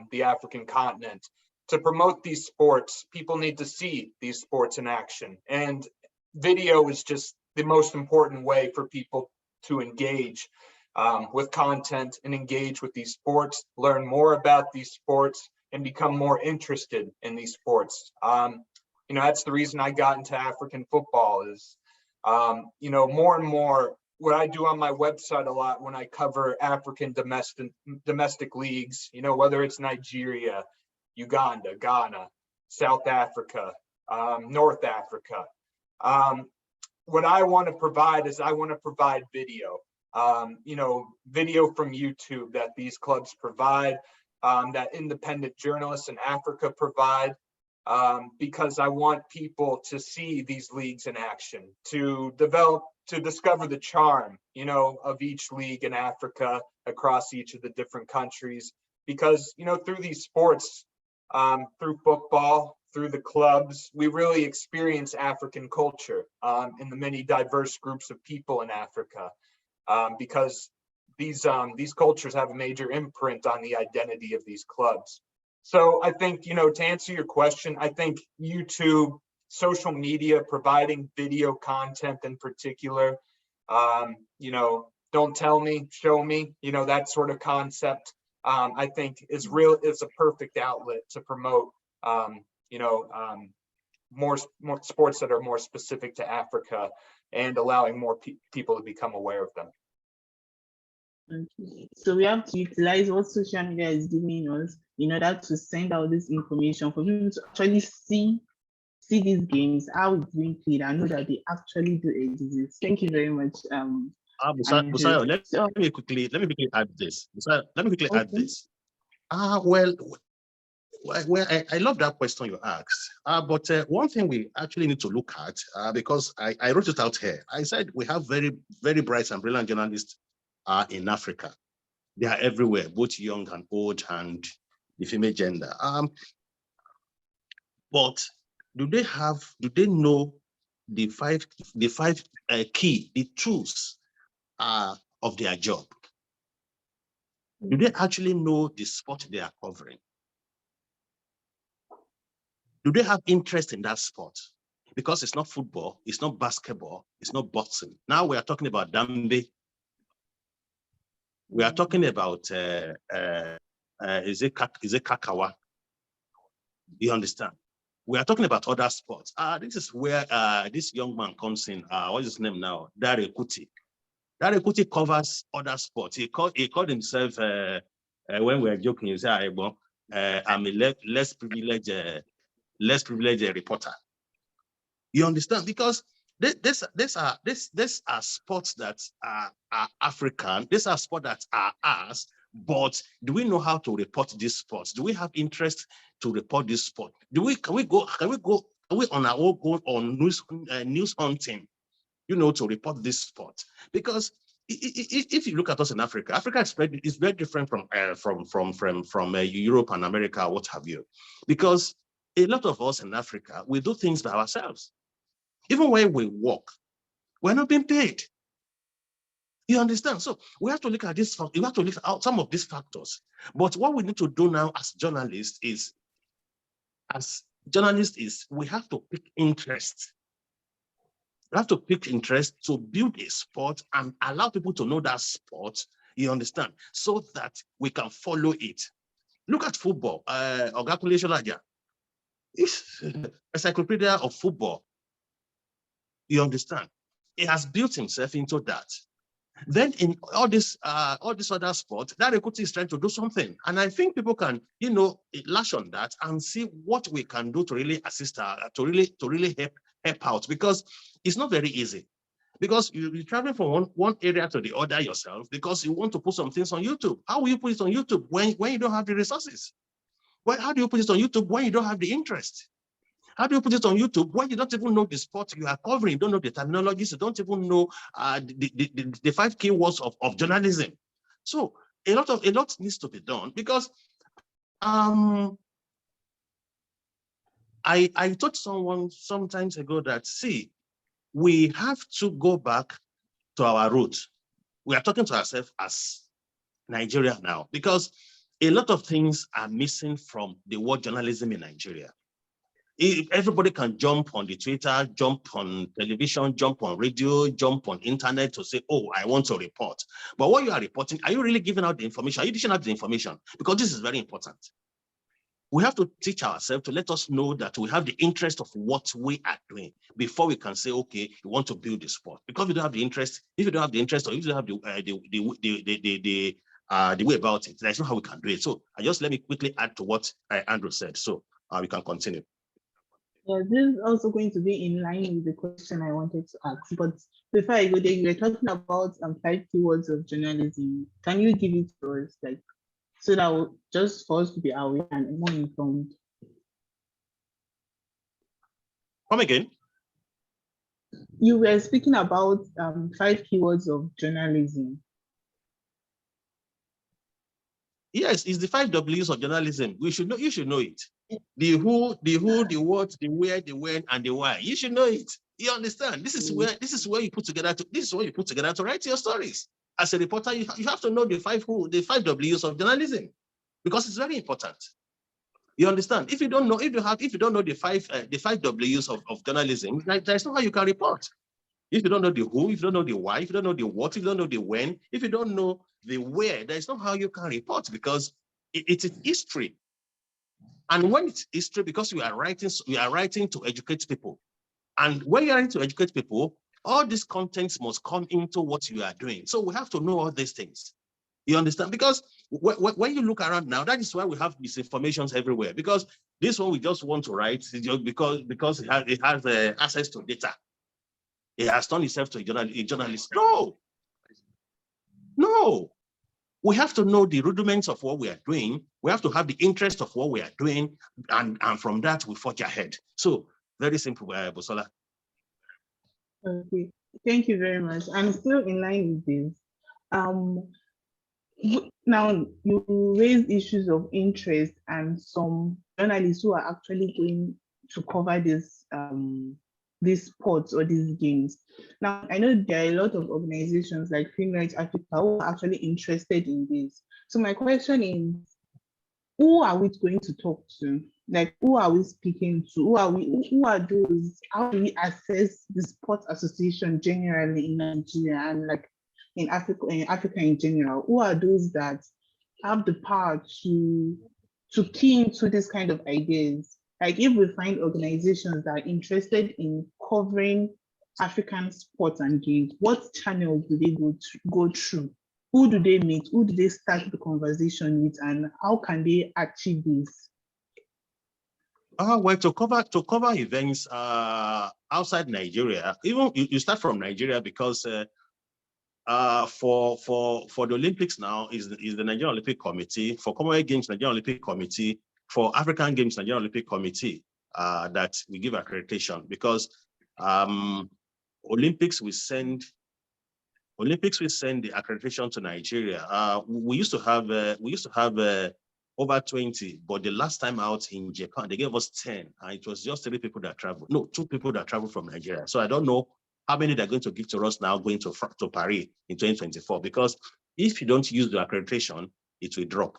the African continent. To promote these sports, people need to see these sports in action, and video is just the most important way for people to engage with content and engage with these sports, learn more about these sports, and become more interested in these sports. You know, that's the reason I got into African football is, you know, more and more what I do on my website a lot when I cover African domestic leagues, you know, whether it's Nigeria, Uganda, Ghana, South Africa, North Africa. What I want to provide is I want to provide video, you know, video from YouTube that these clubs provide, that independent journalists in Africa provide. Because I want people to see these leagues in action, to discover the charm, you know, of each league in Africa across each of the different countries. Because, you know, through these sports, through football, through the clubs, we really experience African culture in the many diverse groups of people in Africa. Because these cultures have a major imprint on the identity of these clubs. So I think, you know, to answer your question, I think YouTube, social media, providing video content in particular, you know, don't tell me, show me, you know, that sort of concept, I think is a perfect outlet to promote, you know, more sports that are more specific to Africa and allowing more people to become aware of them. Okay. So we have to utilize what social media is giving us in order to send out this information for people to actually see these games, how it's being played, and know that they actually do exist. Thank you very much. Busayo, let me quickly add this. Busayo, let me quickly add this. Well, I love that question you asked. But one thing we actually need to look at, because I wrote it out here. I said we have very, very bright and brilliant journalists in Africa. They are everywhere, both young and old and the female gender. But do they know the five key, the tools of their job? Do they actually know the sport they are covering? Do they have interest in that sport? Because it's not football, it's not basketball, it's not boxing. Now we are talking about Dambe. We are talking about is it Kakawa? You understand? We are talking about other sports. This is where this young man comes in. What's his name now? Dare Kuti. Dare Kuti covers other sports. He called himself when we were joking. He said, "I'm a less privileged reporter." You understand? Because these are sports that are African. These are sports that are ours. But do we know how to report these sports? Do we have interest to report this sport? Can we on our own go on news hunting, you know, to report this sport? Because if you look at us in Africa, Africa is very different from Europe and America, what have you. Because a lot of us in Africa, we do things by ourselves. Even when we work, we're not being paid. You understand? So we have to look at this. We have to look at some of these factors. But what we need to do now as journalists is, we have to pick interest. We have to pick interest to build a sport and allow people to know that sport. You understand? So that we can follow it. Look at football. Ogakunle Sholaja is encyclopedia of football. You understand? He has built himself into that. Then in all this other sports, that equity is trying to do something. And I think people can, lash on that and see what we can do to really assist to really help out, because it's not very easy. Because you'll be traveling from one area to the other yourself because you want to put some things on YouTube. How will you put it on YouTube when you don't have the resources? How do you put it on YouTube when you don't have the interest? How do you put it on YouTube when you don't even know the sport you are covering? You don't know the terminologies. You don't even know the 5 keywords of journalism. So a lot needs to be done, because I told someone some times ago that, see, we have to go back to our roots. We are talking to ourselves as Nigeria now, because a lot of things are missing from the word journalism in Nigeria. Everybody can jump on the Twitter, jump on television, jump on radio, jump on internet to say, oh, I want to report. But what you are reporting, are you really giving out the information? Are you dishing out the information? Because this is very important. We have to teach ourselves to let us know that we have the interest of what we are doing before we can say, okay, we want to build the sport. Because we don't have the interest, if you don't have the interest, or if you don't have the way about it, that's not how we can do it. So let me quickly add to what Andrew said, so we can continue. Yeah, this is also going to be in line with the question I wanted to ask. But before I go there, you were talking about 5 keywords of journalism. Can you give it to us, so that just for us to be aware and more informed? Come again? You were speaking about 5 keywords of journalism. Yes, it's the 5 W's of journalism. You should know it. The who, the what, the where, the when, and the why. You should know it. You understand? This is where you put together to write your stories. As a reporter, you have to know the 5 W's of journalism, because it's very important. You understand? If you don't know the 5 W's of journalism, there's no how you can report. If you don't know the who, if you don't know the why, if you don't know the what, if you don't know the when, if you don't know the where, there's no how you can report, because it is history. And when it's history, because we are writing to educate people. And when you're writing to educate people, all these contents must come into what you are doing. So we have to know all these things. You understand? Because when you look around now, that is why we have misinformations everywhere. Because this one we just want to write because it has access to data. It has turned itself to a journalist. No. We have to know the rudiments of what we are doing. We have to have the interest of what we are doing, and from that we forge ahead. So very simple, Busola. Okay, thank you very much. I'm still in line with this. Now you raised issues of interest, and some journalists who are actually going to cover these sports or these games. Now, I know there are a lot of organizations like Phemmy Africa who are actually interested in this. So my question is, who are we going to talk to? Who are we speaking to? Who are those? How do we assess the sports association generally in Nigeria and in Africa in general? Who are those that have the power to key into this kind of ideas? If we find organizations that are interested in covering African sports and games, what channels do they go through? Who do they meet? Who do they start the conversation with? And how can they achieve this? Well, to cover events outside Nigeria, even you start from Nigeria, because for the Olympics now is the Nigerian Olympic Committee, for Commonwealth Games, Nigerian Olympic Committee, for African Games, Nigerian Olympic Committee, that we give accreditation, because Olympics we send the accreditation to Nigeria. We used to have over 20, but the last time out in Japan, they gave us 10, and it was just 3 people that traveled. No, 2 people that traveled from Nigeria. So I don't know how many they're going to give to us now going to Paris in 2024. Because if you don't use the accreditation, it will drop.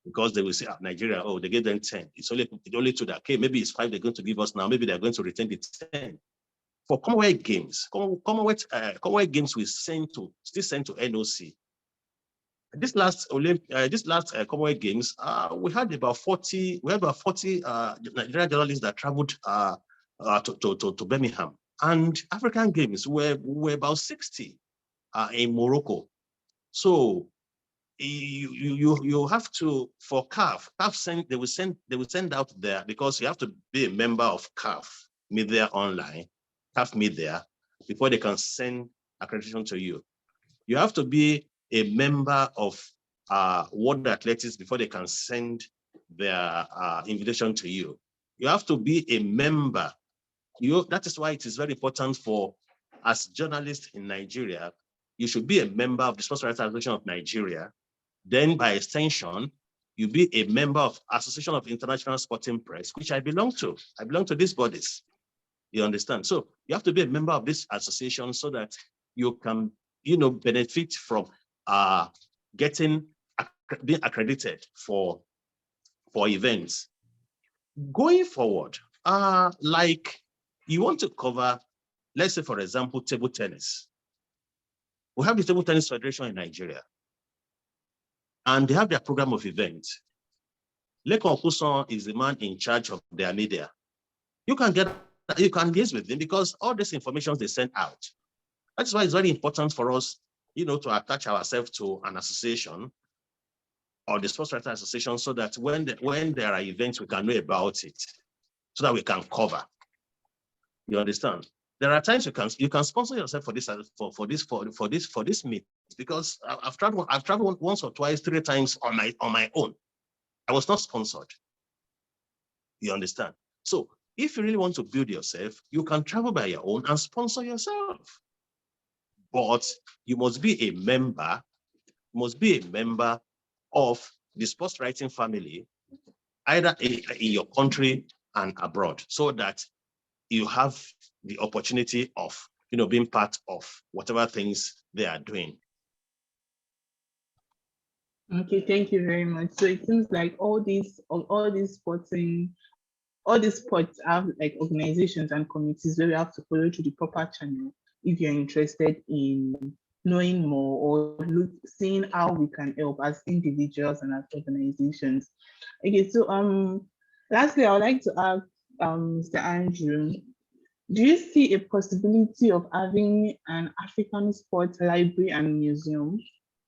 Because they will say, Nigeria, oh, they gave them 10. It's only 2 that came. Maybe it's 5 they're going to give us now. Maybe they're going to retain the 10. For Commonwealth Games, Commonwealth Games we still send to NOC. This last Commonwealth Games, we had about 40. We had about 40 Nigerian journalists that traveled to Birmingham, and African Games were about 60 in Morocco. So you have to, for CAF they will send out there, because you have to be a member of CAF Media Online, CAF Media, before they can send accreditation to you. You have to be a member of World Athletics before they can send their invitation to you. You have to be a member. That is why it is very important for, as journalists in Nigeria, you should be a member of the Sports Writers Association of Nigeria. Then by extension, you be a member of Association of International Sporting Press, which I belong to. I belong to these bodies. You understand? So you have to be a member of this association so that you can, benefit from being accredited for events. Going forward, like you want to cover, let's say, for example, table tennis. We have the Table Tennis Federation in Nigeria, and they have their program of events. Olsson is the man in charge of their media. You can liaise with them, because all this information they send out. That's why it's very important for us, to attach ourselves to an association or the Sports Writers Association, so that when there are events, we can know about it, so that we can cover. You understand? There are times you can sponsor yourself for this meet, because I've traveled once or twice, 3 times on my own. I was not sponsored. You understand? So if you really want to build yourself, you can travel by your own and sponsor yourself. But you must be a member. Of the sports writing family, either in your country and abroad, so that you have the opportunity of, being part of whatever things they are doing. Okay, thank you very much. So it seems like all these sports have like organizations and committees where we have to follow through the proper channel if you're interested in knowing more or seeing how we can help as individuals and as organizations. Okay, so lastly, I would like to ask Mr. Andrew, do you see a possibility of having an African sports library and museum,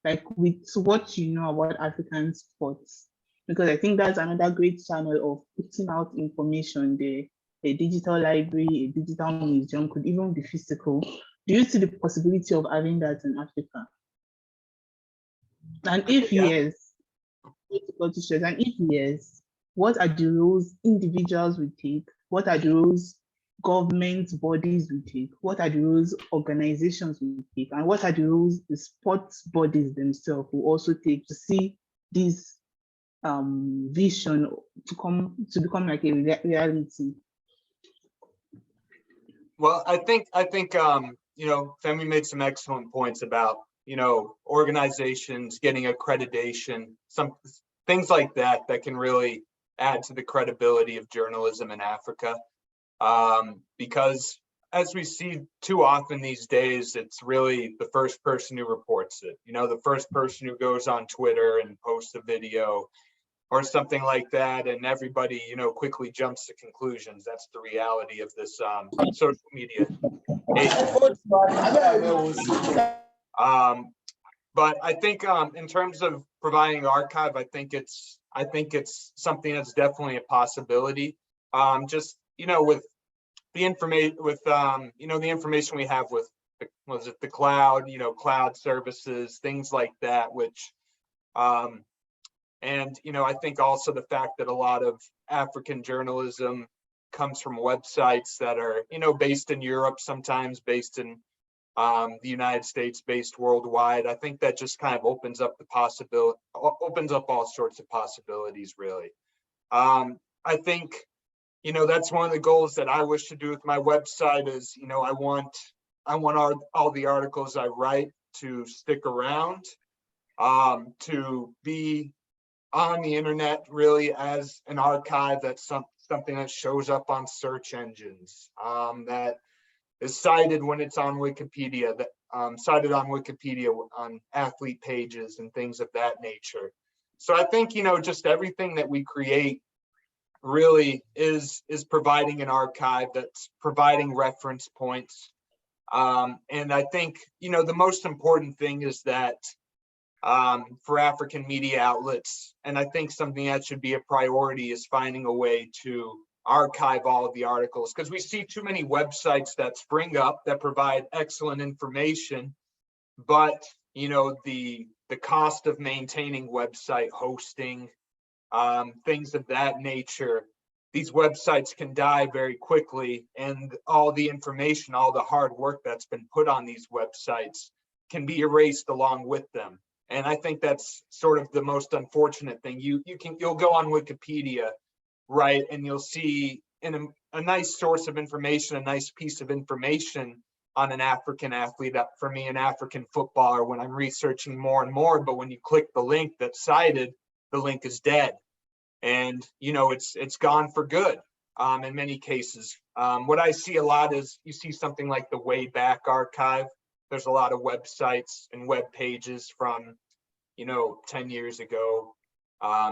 like with what you know about African sports? Because I think that's another great channel of putting out information there. A digital library, a digital museum, could even be physical. Do you see the possibility of having that in Africa? And if yes, what are the roles individuals will take? What are the roles government bodies will take? What are the roles organizations will take? And what are the roles the sports bodies themselves will also take to see this vision to become like a reality? Well, I think Phemmy made some excellent points about organizations getting accreditation, some things like that can really add to the credibility of journalism in Africa. Because as we see too often these days, it's really the first person who reports it. The first person who goes on Twitter and posts a video or something like that, and everybody, quickly jumps to conclusions. That's the reality of this social media age. But I think in terms of providing archive, I think it's something that's definitely a possibility. Just with the information, the information we have with the cloud, cloud services, things like that, which and I think also the fact that a lot of African journalism comes from websites that are based in Europe, sometimes based in the United States, based worldwide. I think that just kind of opens up all sorts of possibilities, really. I think you know, that's one of the goals that I wish to do with my website is, you know, I want all the articles I write to stick around, to be on the internet really as an archive. That's something that shows up on search engines, that is cited when it's on Wikipedia, that cited on Wikipedia on athlete pages and things of that nature. So I think, you know, just everything that we create really is providing an archive that's providing reference points. And I think, you know, the most important thing is that for African media outlets, and I think something that should be a priority, is finding a way to archive all of the articles, because we see too many websites that spring up that provide excellent information, but you know, the cost of maintaining website hosting, things of that nature, these websites can die very quickly, and all the information, all the hard work that's been put on these websites can be erased along with them. And I think that's sort of the most unfortunate thing. You'll go on Wikipedia, right, and you'll see in a nice source of information, a nice piece of information on an African athlete, for me, an African footballer, when I'm researching more and more. But when you click the link that's cited, the link is dead, and you know, it's gone for good. In many cases, what I see a lot is you see something like the Wayback Archive. There's a lot of websites and web pages from, you know, 10 years ago,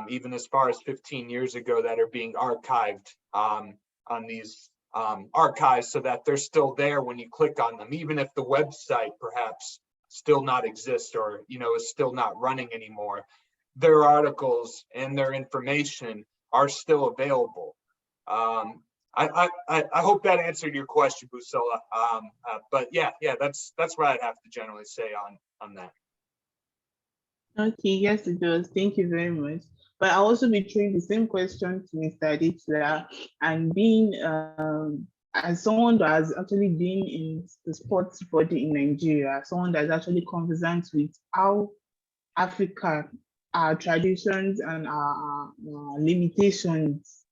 even as far as 15 years ago, that are being archived on these archives, so that they're still there when you click on them, even if the website perhaps still not exists, or, you know, is still not running anymore. Their articles and their information are still available. I hope that answered your question, Busilla. But yeah, that's what I'd have to generally say on that. Okay, yes, it does. Thank you very much. But I'll also be throwing the same question to Mr. Adetula, and being as someone that has actually been in the sports body in Nigeria, someone that's actually conversant with how Africa, our traditions and our limitations.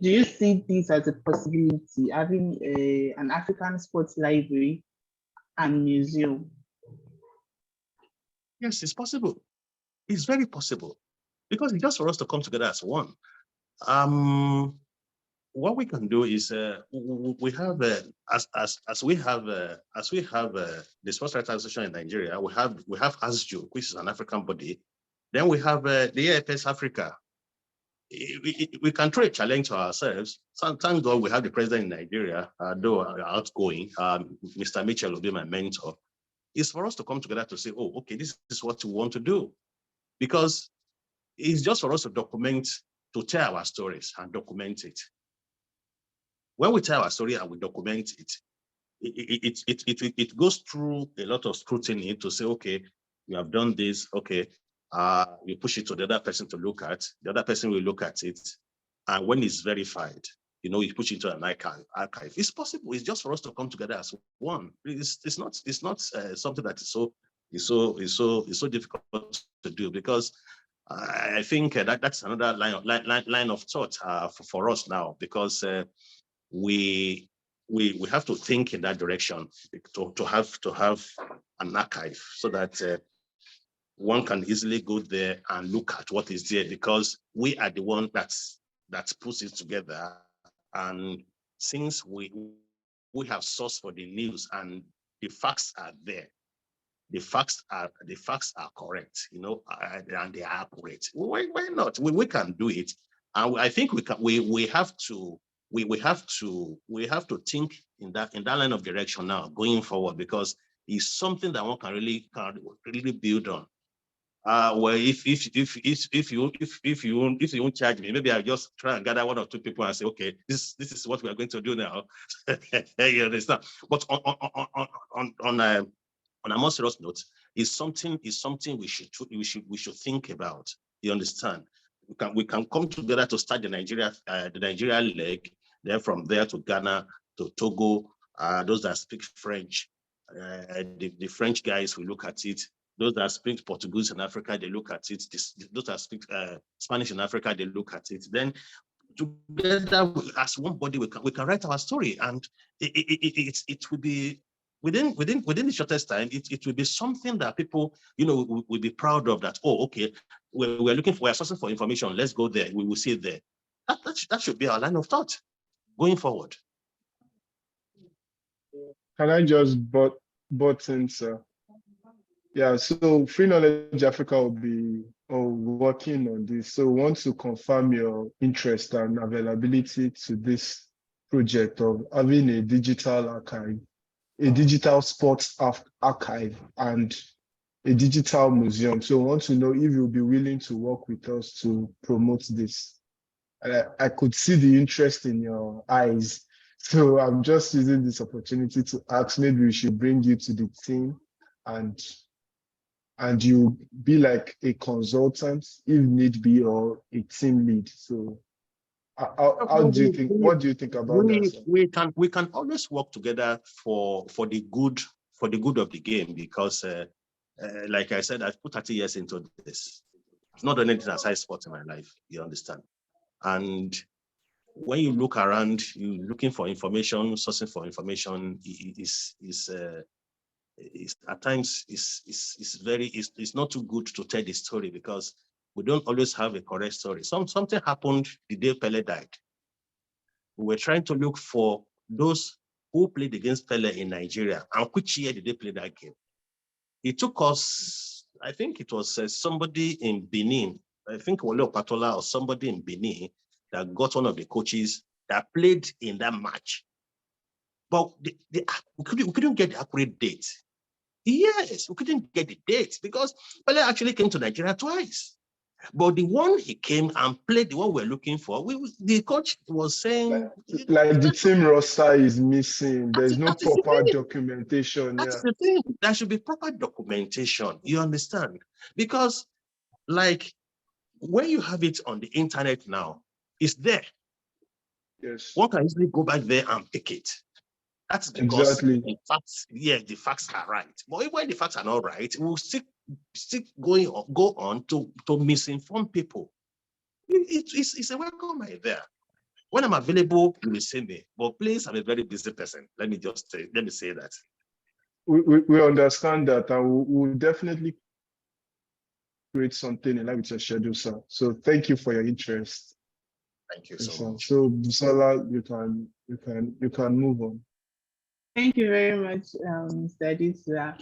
Do you see this as a possibility, having an African sports library and museum? Yes, it's possible. It's very possible, because it's just for us to come together as one. What we can do is we have as we have the Sports Rights Association in Nigeria. We have ASJU, which is an African body. Then we have the AFS Africa. We can throw a challenge to ourselves. Sometimes, though, we have the president in Nigeria, though outgoing, Mr. Mitchell will be my mentor. It's for us to come together to say, oh, okay, this is what we want to do. Because it's just for us to document, to tell our stories and document it. When we tell our story and we document it, it goes through a lot of scrutiny to say, okay, you have done this, okay, you push it to the other person to look at, the other person will look at it, and when it's verified, you know, you push it to an archive. It's possible. It's just for us to come together as one. It's not something that is so difficult to do, because I think that's another line of thought for us now, because we have to think in that direction to have an archive, so that one can easily go there and look at what is there, because we are the one that puts it together. And since we have source for the news and the facts are there, the facts are correct, you know, and they are accurate. Why not? We can do it, and I think we have to think in that line of direction now going forward, because it's something that one can really build on. Well, if you won't charge me, maybe I'll just try and gather one or two people and say, okay, this is what we are going to do now. You understand? But on a more serious note, is something we should think about. You understand? We can come together to start the Nigeria leg. Then from there to Ghana, to Togo, those that speak French, the French guys will look at it. Those that speak Portuguese in Africa, they look at it. Those that speak Spanish in Africa, they look at it. Then together as one body, we can write our story, and it will be within the shortest time. It will be something that people, will be proud of. That, oh, okay, we're sourcing for information. Let's go there. We will see it there. That should be our line of thought going forward. Can I just butt in, sir? Yeah, so Free Knowledge Africa will be working on this. So we want to confirm your interest and availability to this project of having a digital archive, a digital sports archive, and a digital museum. So we want to know if you'll be willing to work with us to promote this. I could see the interest in your eyes. So I'm just using this opportunity to ask, maybe we should bring you to the team and you be like a consultant if need be, or a team lead. So how do you think, what do you think about that? We can always work together for the good of the game, because like I said, I've put 30 years into this. I've not done anything aside sport in my life, you understand? And when you look around, you're looking for information, sourcing for information is at times it's not too good to tell the story, because we don't always have a correct story. Something happened the day Pele died. We were trying to look for those who played against Pele in Nigeria and which year did they play that game. It took us, I think it was somebody in Benin, I think Wole Opatola or somebody in Benin, that got one of the coaches that played in that match. But we couldn't get the accurate date. Yes, we couldn't get the date because Pele actually came to Nigeria twice. But the one he came and played, the one we're looking for, the coach was saying... Like the team roster is missing. There's no proper documentation. That's the thing. There should be proper documentation, you understand? Because, like, when you have it on the internet now, it's there. Yes. One can easily go back there and pick it. That's because the facts are right. But when the facts are not right, we'll still go on to misinform people. It's a welcome idea. When I'm available, you will see me. But please, I'm a very busy person. Let me say that. We understand that, and we'll definitely create something in line with your schedule, sir. So thank you for your interest. Thank you so much. So Busola, you can move on. Thank you very much, Mr. Adetula.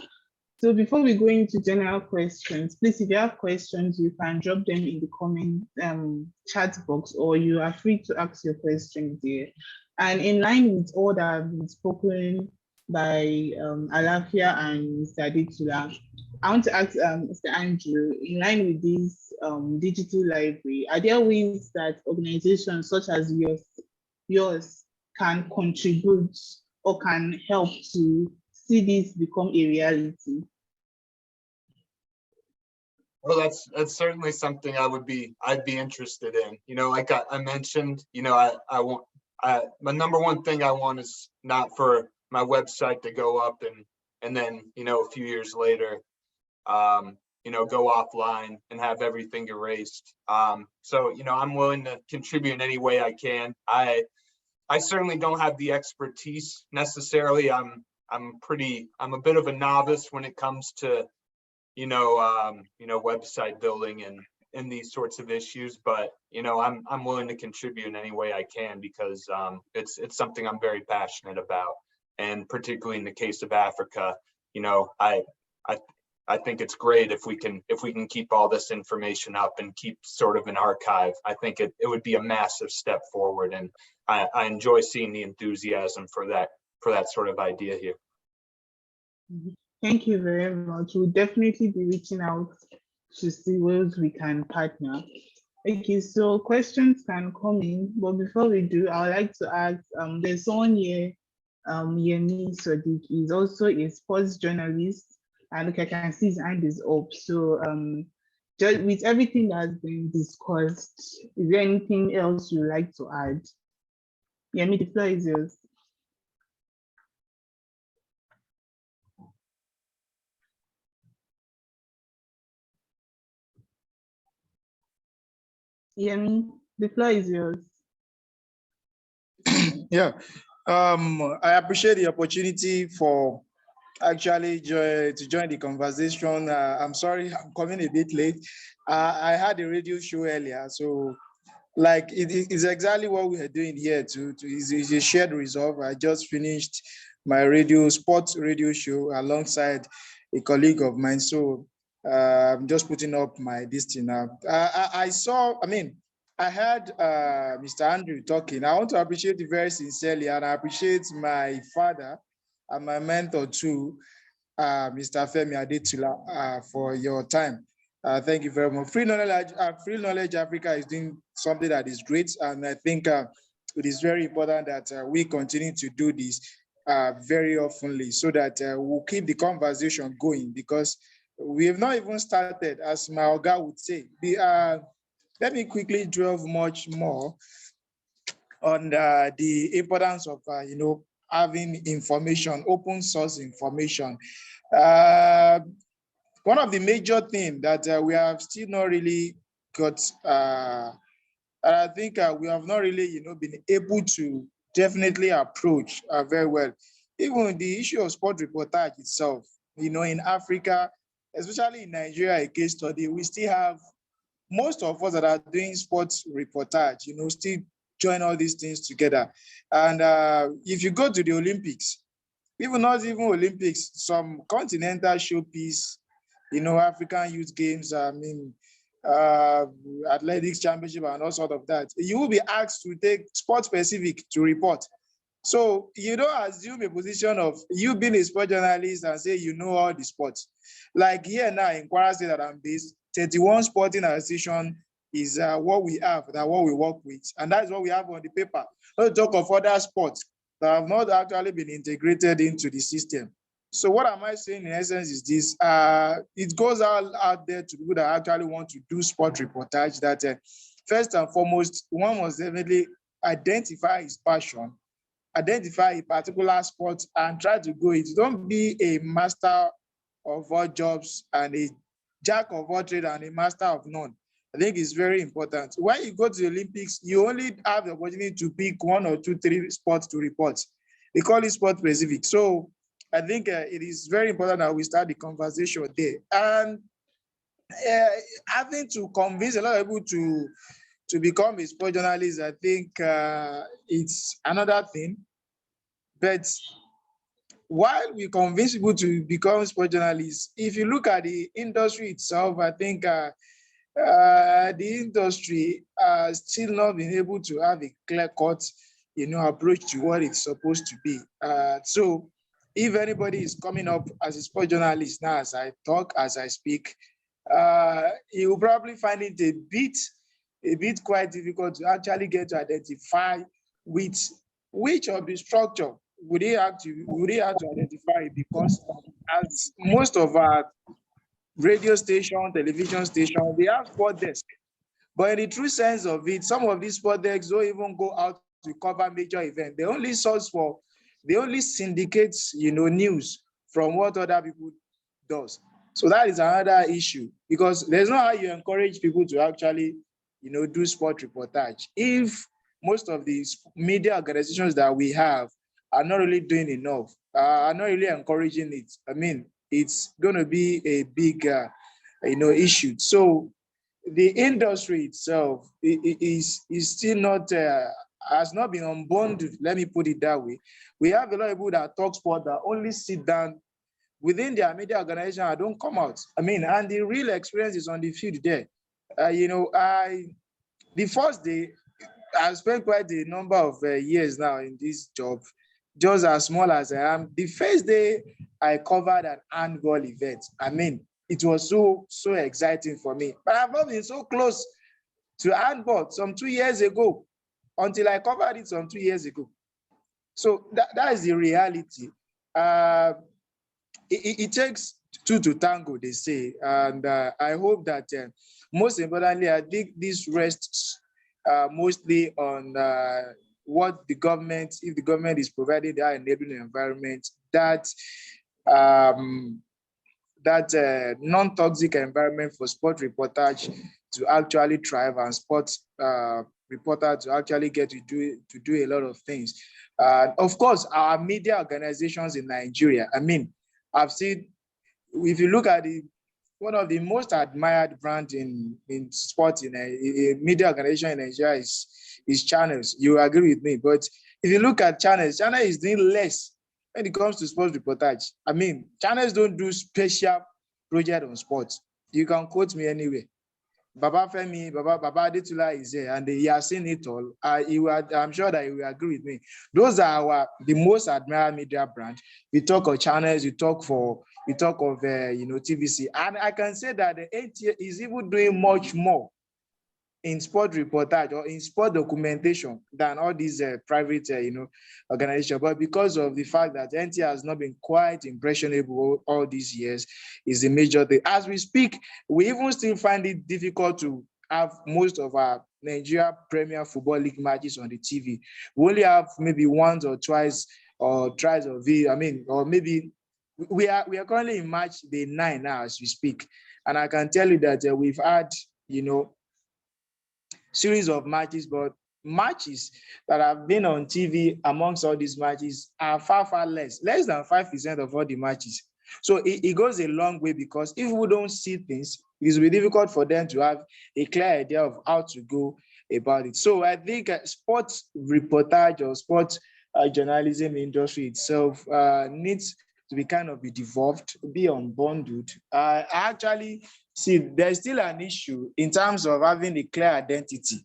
So before we go into general questions, please, if you have questions, you can drop them in the comment chat box, or you are free to ask your questions there. And in line with all that have been spoken by Alafia and Mr. Adetula, I want to ask Mr. Andrew, in line with this digital library, are there ways that organizations such as yours can contribute or can help to see this become a reality? Well, that's certainly something I'd be interested in. You know, like I mentioned, you know, my number one thing I want is not for my website to go up and then, you know, a few years later, you know, go offline and have everything erased. So, you know, I'm willing to contribute in any way I can. I certainly don't have the expertise necessarily. I'm a bit of a novice when it comes to, you know, website building and these sorts of issues, but, you know, I'm willing to contribute in any way I can, because it's something I'm very passionate about. And particularly in the case of Africa, you know, I think it's great if we can keep all this information up and keep sort of an archive. I think it would be a massive step forward, and I enjoy seeing the enthusiasm for that sort of idea here. Thank you very much. We'll definitely be reaching out to see ways we can partner. Okay, so questions can come in, but before we do, I would like to ask, there's someone here, Yemi Sadiq, is also a sports journalist, and look, I can see his hand is up. So just with everything that's been discussed, is there anything else you'd like to add? Yemi, the floor is yours. Yemi, the floor is yours. Yeah, I appreciate the opportunity for actually to join the conversation. I'm sorry, I'm coming a bit late. I had a radio show earlier, so like it is exactly what we are doing here. Is a shared resolve. I just finished my sports radio show alongside a colleague of mine, so I'm just putting up my this thing now. I saw. I mean, I heard Mr. Andrew talking. I want to appreciate it very sincerely, and I appreciate my father and my mentor too, Mr. Phemmy Adetula, for your time. Thank you very much. Free Knowledge Africa is doing something that is great, and I think it is very important that we continue to do this very oftenly, so that we'll keep the conversation going, because we have not even started, as my Oga would say. Let me quickly delve much more on the importance of having information, open source information. One of the major things that we have still not really got, and I think we have not really, been able to definitely approach very well. Even the issue of sport reportage itself, in Africa, especially in Nigeria, a case study, we still have most of us that are doing sports reportage, still join all these things together. And if you go to the Olympics, not even Olympics, some continental showpiece, African Youth Games, athletics championship and all sort of that, you will be asked to take sport specific to report. So you don't assume a position of you being a sport journalist and say you know all the sports. Like here now in Kwara State that I'm based, 31 sporting association is what we have, what we work with. And that's what we have on the paper. Not talk of other sports that have not actually been integrated into the system. So what am I saying in essence is this, it goes out there to people that actually want to do sport reportage, that first and foremost, one must definitely identify his passion, identify a particular sport and try to go it. Don't be a master of all jobs and a jack of all trades and a master of none. I think it's very important. When you go to the Olympics, you only have the opportunity to pick 1 or 2, 3 sports to report. They call it sport specific. So I think it is very important that we start the conversation there. And having to convince a lot of people to become a sport journalist, I think it's another thing. But while we convince people to become sport journalists, if you look at the industry itself, I think the industry still not been able to have a clear-cut, approach to what it's supposed to be. So if anybody is coming up as a sport journalist now, as I talk, as I speak, you will probably find it a bit quite difficult to actually get to identify with which of the structure would they have to identify, because as most of our radio station, television station, they have sport desk. But in the true sense of it, some of these sport desks don't even go out to cover major events. They only syndicate, news from what other people does. So that is another issue, because there's no how you encourage people to actually, do sport reportage if most of these media organizations that we have are not really doing enough, are not really encouraging it. I mean, it's going to be a big, issue. So the industry itself is still not, has not been unbundled, let me put it that way. We have a lot of people that talk sport that only sit down within their media organization and don't come out. I mean, and the real experience is on the field there. The first day, I've spent quite a number of years now in this job, just as small as I am. The first day I covered an handball event. I mean, it was so exciting for me. But I've not been so close to handball some 2 years ago, until I covered it some 2 years ago. So that is the reality. It takes two to tango, they say. And I hope that most importantly, I think this rests mostly on what the government, if the government is providing that enabling environment, that non-toxic environment for sport reportage to actually thrive and sports reporter to actually get to do a lot of things. Of course, our media organizations in Nigeria, I mean, I've seen, if you look at one of the most admired brand in sports in a media organization in Nigeria is Channels. You agree with me? But if you look at Channels, Channel is doing less when it comes to sports reportage. I mean, Channels don't do special project on sports. You can quote me anyway. Baba Phemmy, Baba Adetula is there, and he has seen it all. I'm sure that he will agree with me. Those are the most admired media brand. We talk of Channels, we talk of TVC, and I can say that the NTA is even doing much more in sport reportage or in sport documentation than all these private organizations. But because of the fact that NTA has not been quite impressionable all these years, is the major thing. As we speak, we even still find it difficult to have most of our Nigeria Premier Football League matches on the TV. We only have maybe once or twice or thrice of it. I mean, or maybe we are currently in match day 9 now as we speak. And I can tell you that we've had, series of matches, but matches that have been on TV amongst all these matches are far less than 5% of all the matches. So it goes a long way, because if we don't see things, it will be difficult for them to have a clear idea of how to go about it. So I think sports reportage or sports journalism industry itself needs to be kind of be devolved, be unbundled. I actually see there's still an issue in terms of having a clear identity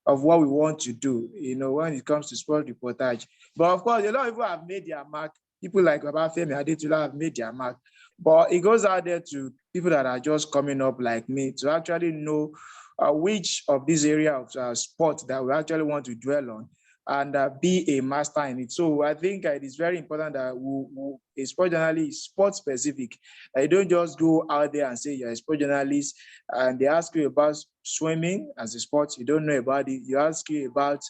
of what we want to do, when it comes to sport reportage. But of course, a lot of people have made their mark. People like Baba Phemmy, Adetula have made their mark. But it goes out there to people that are just coming up like me to actually know which of these areas of sport that we actually want to dwell on and be a master in it. So I think it is very important that a sport journalist is sport specific. You don't just go out there and say you're a sport journalist and they ask you about swimming as a sport, you don't know about it. You ask you about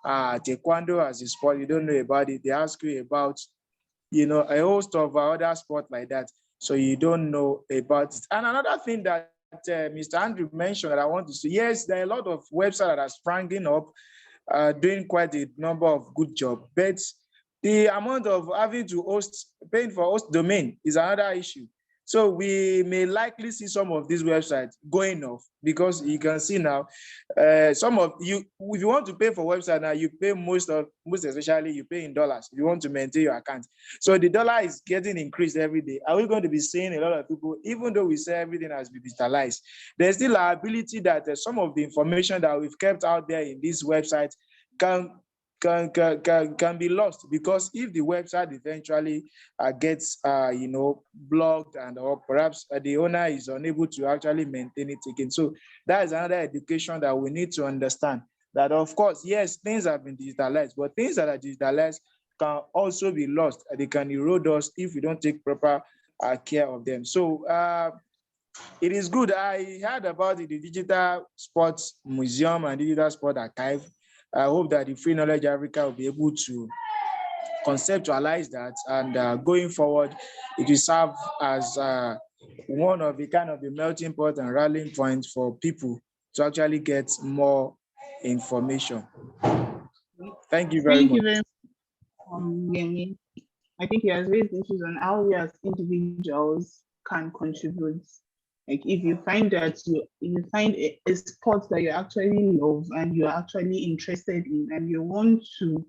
taekwondo as a sport, you don't know about it. They ask you about, a host of other sports like that, so you don't know about it. And another thing that Mr. Andrew mentioned that I want to say, yes, there are a lot of websites that are springing up, doing quite a number of good jobs, but the amount of having to paying for host domain is another issue. So we may likely see some of these websites going off, because you can see now, some of you, if you want to pay for website now, you pay most especially you pay in dollars if you want to maintain your account. So the dollar is getting increased every day. Are we going to be seeing a lot of people, even though we say everything has been digitalized, there's still a ability that some of the information that we've kept out there in this website can be lost, because if the website eventually gets blocked, and or perhaps the owner is unable to actually maintain it again. So that is another education that we need to understand, that of course, yes, things have been digitalized, but things that are digitalized can also be lost. They can erode us if we don't take proper care of them. So it is good. I heard about it, the Digital Sports Museum and Digital Sport Archive. I hope that the Free Knowledge Africa will be able to conceptualize that, and going forward, it will serve as one of the kind of the melting pot and rallying point for people to actually get more information. Thank you very much. Thank you very much, Yemi. I think he has raised issues on how we as individuals can contribute. Like if you find that you find a sport that you actually love and you're actually interested in, and you want to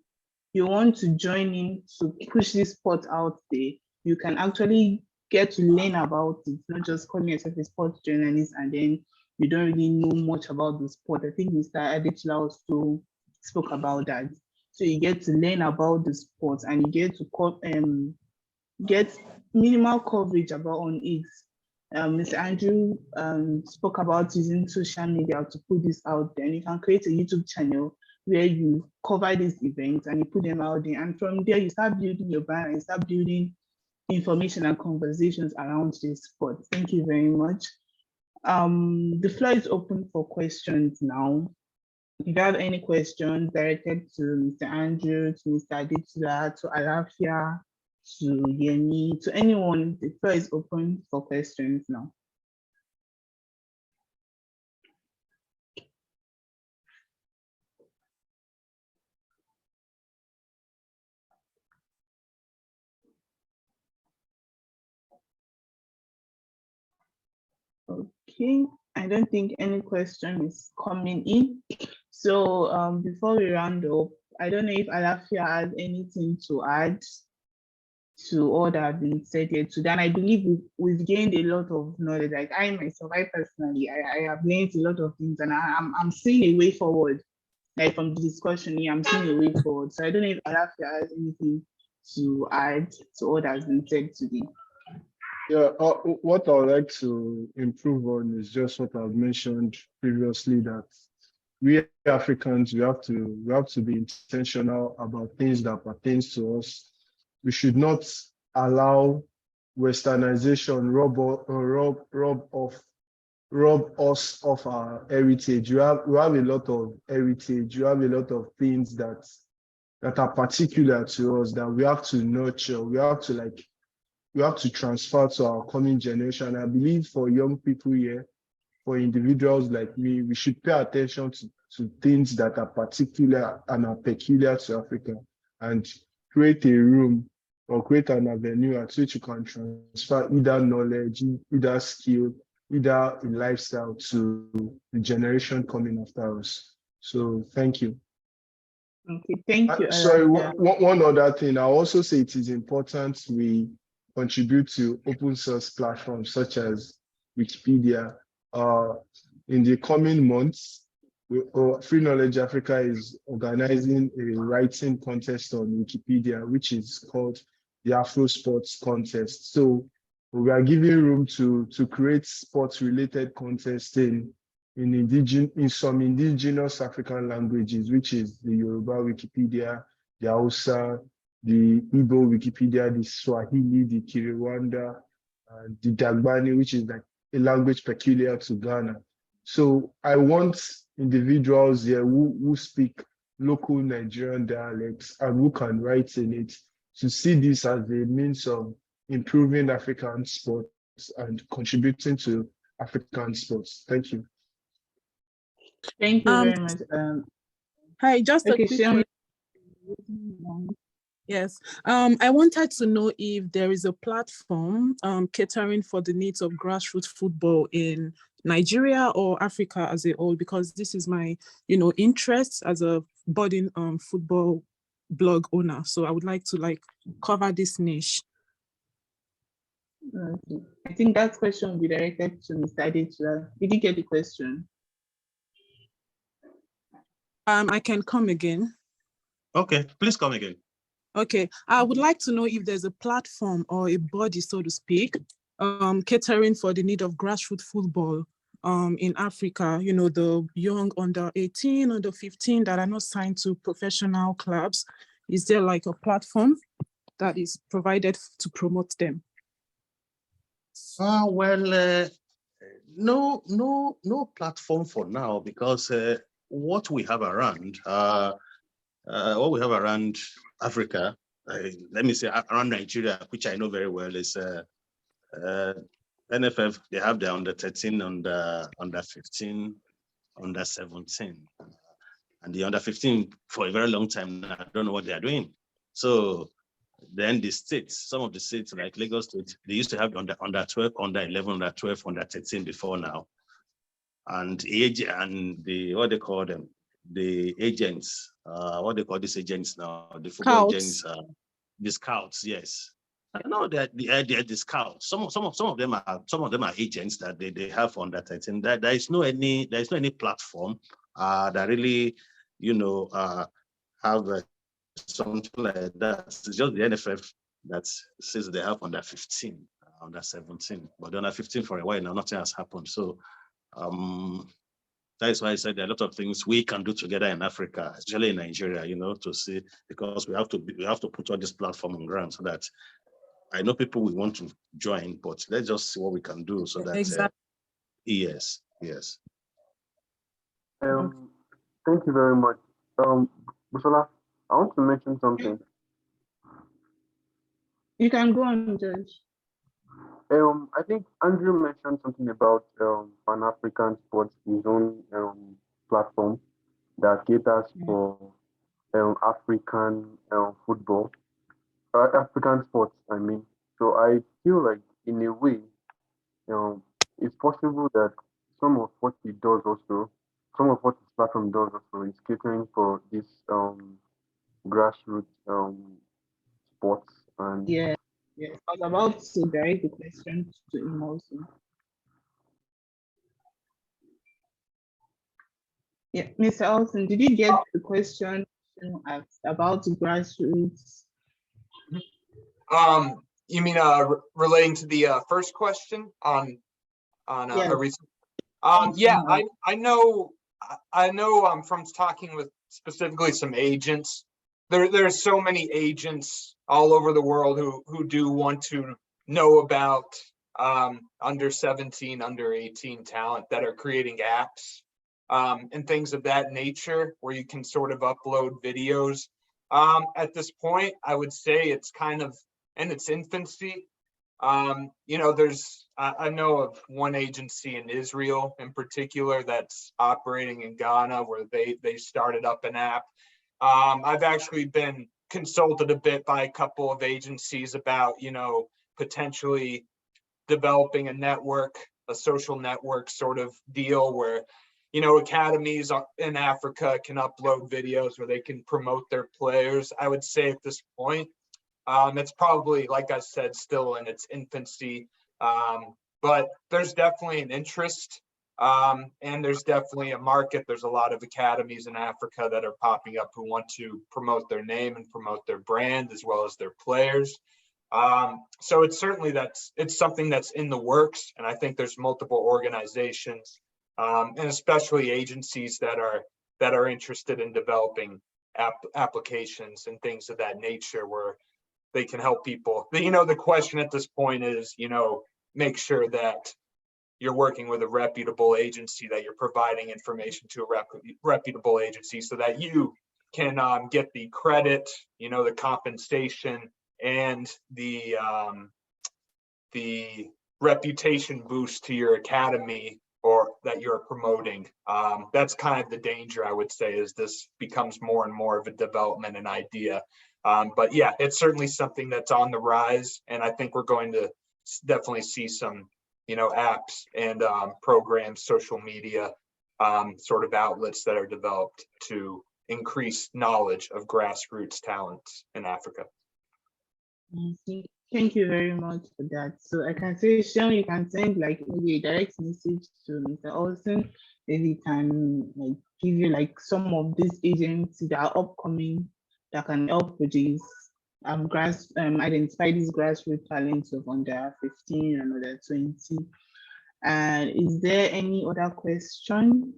join in to push this sport out there, you can actually get to learn about it, not just calling yourself a sports journalist and then you don't really know much about the sport. I think Mr. Adetula also spoke about that. So you get to learn about the sport and you get to get minimal coverage on it. Mr. Andrew spoke about using social media to put this out there, and you can create a YouTube channel where you cover these events and you put them out there, and from there you start building your brand and you start building information and conversations around this sport. Thank you very much. The floor is open for questions now. If you have any questions directed to Mr. Andrew, to Mr. Adetula, to Alafia, to Yemi, to anyone, the floor is open for questions now. Okay, I don't think any question is coming in. So before we round up, I don't know if Alafia has anything to add to all that have been said here today. And I believe we've gained a lot of knowledge. Like I myself, I personally, I have learned a lot of things, and I'm seeing a way forward. Like from the discussion here, I'm seeing a way forward. So I don't know if Alafia has anything to add to all that has been said today. Yeah, what I would like to improve on is just what I've mentioned previously, that we Africans, we have to be intentional about things that pertains to us. We should not allow Westernization rob us of our heritage. We have a lot of heritage. You have a lot of things that are particular to us that we have to nurture. We have to transfer to our coming generation. I believe for young people here, for individuals like me, we should pay attention to things that are particular and are peculiar to Africa, and create a room or create an avenue at which you can transfer either knowledge, either skill, either a lifestyle to the generation coming after us. So thank you. Okay, thank you, Sorry, Alafia. one other thing. I also say it is important we contribute to open source platforms such as Wikipedia. In the coming months, Free Knowledge Africa is organizing a writing contest on Wikipedia, which is called the Afrosports contest. So we are giving room to create sports-related contests in some indigenous African languages, which is the Yoruba Wikipedia, the Hausa, the Igbo Wikipedia, the Swahili, the Kinyarwanda, and the Dagbani, which is like a language peculiar to Ghana. So I want individuals here who speak local Nigerian dialects and who can write in it to see this as a means of improving African sports and contributing to African sports. Thank you. Thank you very much. Hi, just okay, a quick question. Yes, I wanted to know if there is a platform catering for the needs of grassroots football in Nigeria or Africa as a whole, because this is my, interest as a budding football blog owner. So I would like to cover this niche. Okay. I think that question will be directed to Mr. Adetula. Did you get the question? I can come again. Okay, please come again. Okay, I would like to know if there's a platform or a body, so to speak, catering for the need of grassroots football in Africa, the young under 18, under 15 that are not signed to professional clubs. Is there like a platform that is provided to promote them? No platform for now, because what we have around Africa, let me say around Nigeria, which I know very well, is NFF. They have their under 13, under 15, under 17, and the under 15 for a very long time now. I don't know what they are doing. So then the states, some of the states like Lagos State, they used to have under 12, under 11, under 12, under 13 before now. And age and what they call them, the agents, what they call these agents now, the football agents, the scouts, yes. I know that the scouts, some of them are agents that they have on that 13. There is no any platform that really, have something like that. It's just the NFF that says they have under 15, under 17, but under 15 for a while now, nothing has happened. So that is why I said there are a lot of things we can do together in Africa, especially in Nigeria, to see, because we have to put all this platform on ground, so that I know people will want to join, but let's just see what we can do so that exactly. Yes. Thank you very much. Busola, I want to mention something. You can go on, Judge. I think Andrew mentioned something about Pan-African Sports, his own platform that caters for African football, African sports, I mean. So I feel like, in a way, it's possible that some of what he does also, some of what his platform does also is catering for this grassroots sports and Yeah, yes. I was about to direct the question to him also. Yeah, Mr. Olsson, did you get the question asked about grassroots? You mean relating to the first question on Yes. a recent? Yeah, I know from talking with specifically some agents. There's so many agents all over the world who do want to know about under 17, under 18 talent that are creating apps and things of that nature where you can sort of upload videos. At this point, I would say it's kind of in its infancy. You know, I know of one agency in Israel in particular that's operating in Ghana where they started up an app. I've actually been consulted a bit by a couple of agencies about, you know, potentially developing a network, a social network sort of deal where, you know, academies in Africa can upload videos where they can promote their players. I would say at this point, it's probably, like I said, still in its infancy, but there's definitely an interest and there's definitely a market. There's a lot of academies in Africa that are popping up who want to promote their name and promote their brand as well as their players. So it's certainly it's something that's in the works, and I think there's multiple organizations and especially agencies that are interested in developing applications and things of that nature where they can help people. You know, the question at this point is, you know, make sure that you're working with a reputable agency, that you're providing information to a reputable agency so that you can get the credit, you know, the compensation and the reputation boost to your academy or that you're promoting. That's kind of the danger, I would say, as this becomes more and more of a development and idea. But yeah, it's certainly something that's on the rise, and I think we're going to definitely see some, you know, apps and programs, social media sort of outlets that are developed to increase knowledge of grassroots talents in Africa. Thank you very much for that. So I can say, Sean, you can send like maybe a direct message to Mr. Olsson. Maybe he can like give you like some of these agencies that are upcoming that can help with these identify these grassroots talents of under 15 and under 20. And is there any other question?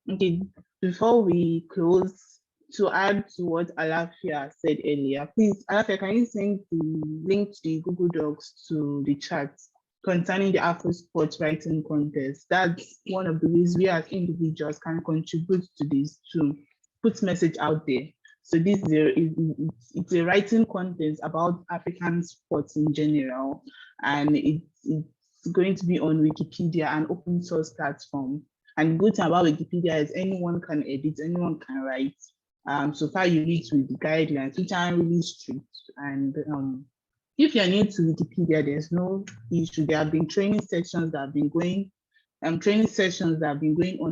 Okay, before we close, to add to what Alafia said earlier, please, Alafia, can you send the link to the Google Docs to the chat concerning the Afrosports writing contest? That's one of the ways we as individuals can contribute to this, to put message out there. So this it's a writing contest about African sports in general, and it's going to be on Wikipedia, an open source platform. And the good thing about Wikipedia is anyone can edit, anyone can write. So far you read with the guidelines, which are really strict. And if you're new to Wikipedia, there's no issue. There have been training sessions that have been going, on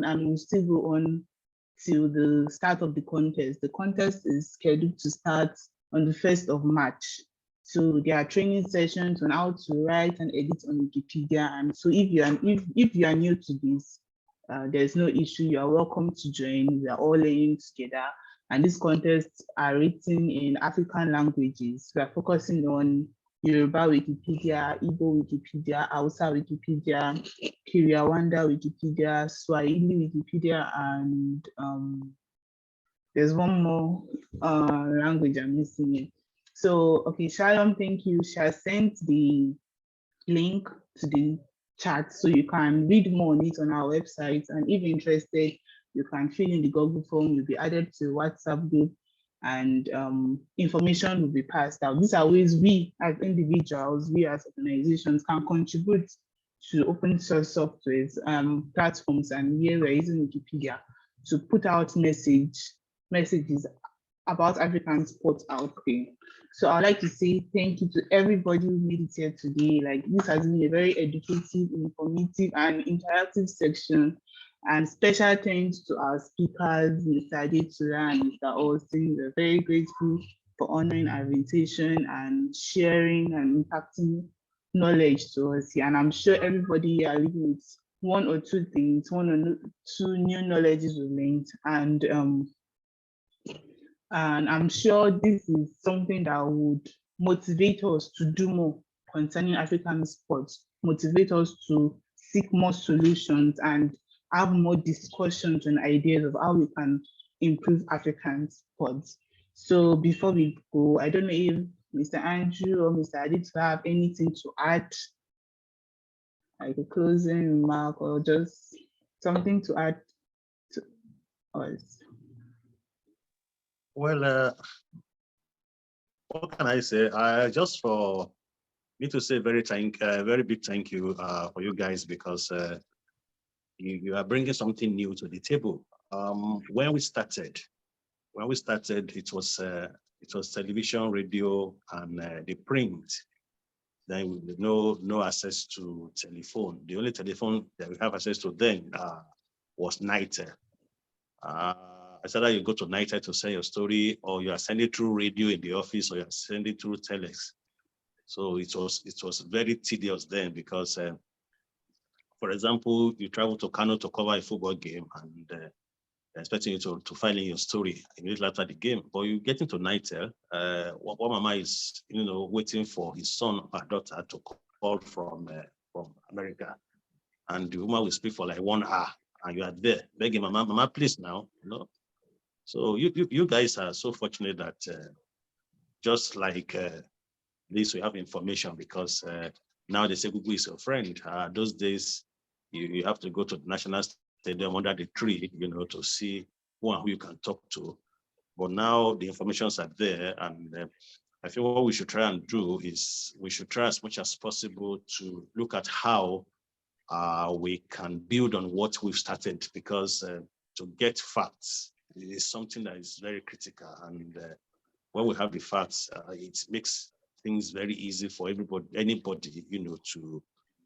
and will still go on till the start of the contest. The contest is scheduled to start on the 1st of March. So there are training sessions on how to write and edit on Wikipedia. And so if you are new to this, there's no issue. You are welcome to join. We are all learning together. And these contests are written in African languages. We are focusing on Yoruba Wikipedia, Igbo Wikipedia, Hausa Wikipedia, Kinyarwanda Wikipedia, Swahili Wikipedia, and there's one more language I'm missing it. So, okay, Shalom, thank you. She has sent the link to the chat so you can read more on it on our website. And if you're interested, you can fill in the Google form, you'll be added to the WhatsApp group, and information will be passed out. These are ways we as individuals, we as organizations can contribute to open source softwares, platforms, and here we're using Wikipedia to put out messages about African sports out there. So I'd like to say thank you to everybody who made it here today. Like, this has been a very educative, informative, and interactive section. And special thanks to our speakers, Mr. Adetula and Mr. Olsson. We're very grateful for honoring our invitation and sharing and impacting knowledge to us here. And I'm sure everybody are living with one or two things, one or two new knowledges we learned. And I'm sure this is something that would motivate us to do more concerning African sports, motivate us to seek more solutions and have more discussions and ideas of how we can improve African sports. So before we go, I don't know if Mr. Andrew or Mr. Adetula have anything to add, like a closing remark or just something to add to us. Well, what can I say? Just for me to say very big thank you for you guys, because you are bringing something new to the table. When we started, it was television, radio, and the print. Then no access to telephone. The only telephone that we have access to then was NITEL. I said that you go to NITEL to send your story, or you are sending through radio in the office, or you are sending through telex. So it was very tedious then, because for example, you travel to Kano to cover a football game, and they're expecting you to file in your story immediately after the game. But you get into NITEL, one mama is waiting for his son or daughter to call from America, and the woman will speak for like 1 hour, and you are there begging, mama, please now, So you guys are so fortunate that just like this, we have information, because now they say Google is your friend. Those days, you have to go to the national stadium under the tree, to see who you can talk to. But now the informations are there, and I think what we should try and do is we should try as much as possible to look at how we can build on what we've started, because to get facts is something that is very critical. And when we have the facts, it makes things very easy for anybody, to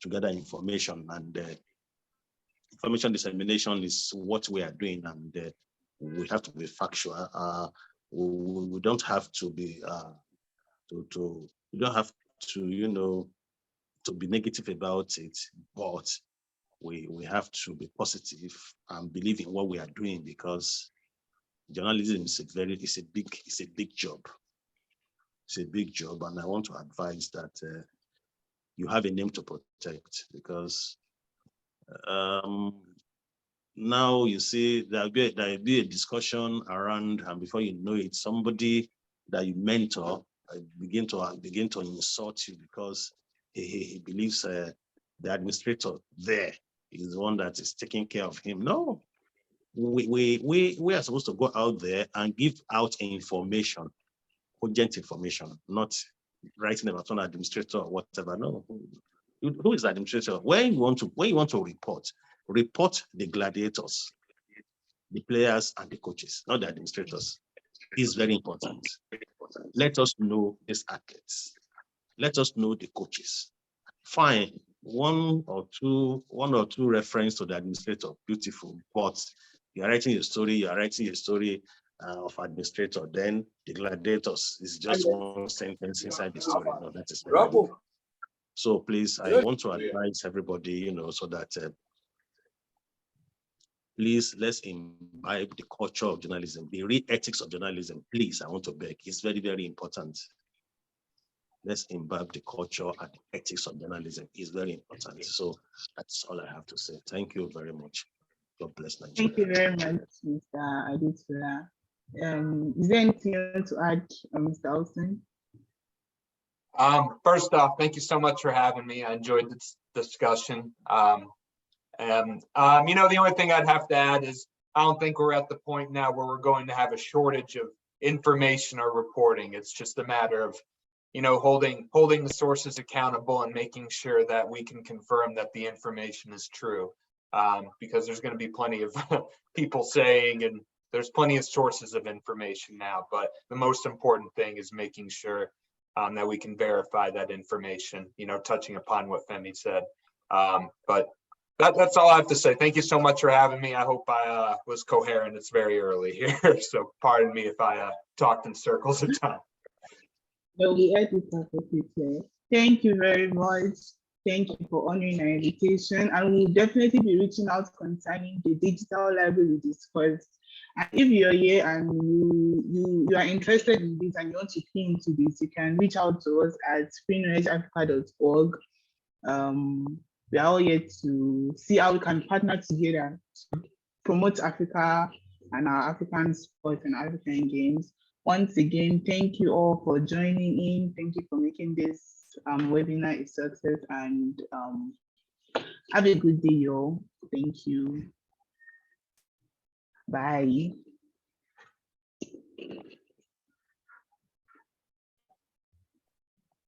gather information. And information dissemination is what we are doing, and we have to be factual. We don't have to be we don't have to to be negative about it, but we have to be positive and believe in what we are doing, because journalism is a big job. It's a big job, and I want to advise that you have a name to protect, because now you see there'll be a discussion around, and before you know it, somebody that you mentor begin to insult you, because he believes the administrator there is the one that is taking care of him. No, we are supposed to go out there and give out information, cogent information, not writing about an administrator or whatever. No, who is the administrator? When you want to report the gladiators, the players and the coaches, not the administrators. It's very important. Let us know these athletes. Let us know the coaches. Fine, one or two reference to the administrator, beautiful. But you are writing your story. Of administrator. Then the gladiators is just one sentence inside the story. No, that is very good. So please, I want to advise everybody, so that please, let's imbibe the culture of journalism, the real ethics of journalism. Please, I want to beg. It's very, very important. Let's imbibe the culture and the ethics of journalism. It's very important. So that's all I have to say. Thank you very much. God bless Nigeria. Thank you very much, Mr. Adetula. Is there anything else to add, Mr. Olsson? First off, thank you so much for having me. I enjoyed this discussion. The only thing I'd have to add is I don't think we're at the point now where we're going to have a shortage of information or reporting. It's just a matter of, holding the sources accountable and making sure that we can confirm that the information is true. Because there's going to be plenty of people saying and there's plenty of sources of information now, but the most important thing is making sure that we can verify that information, you know, touching upon what Phemmy said. But that's all I have to say. Thank you so much for having me. I hope I was coherent. It's very early here, so pardon me if I talked in circles at times. No, we heard it perfectly clear. Thank you very much. Thank you for honoring our invitation, and we'll definitely be reaching out concerning the digital library we discussed. And if you're here and you are interested in this and you want to key into this, you can reach out to us at freenknowledgeafrica.org. We are all here to see how we can partner together to promote Africa and our African sports and African games. Once again, thank you all for joining in. Thank you for making this webinar a success, and have a good day, y'all. Thank you. Bye.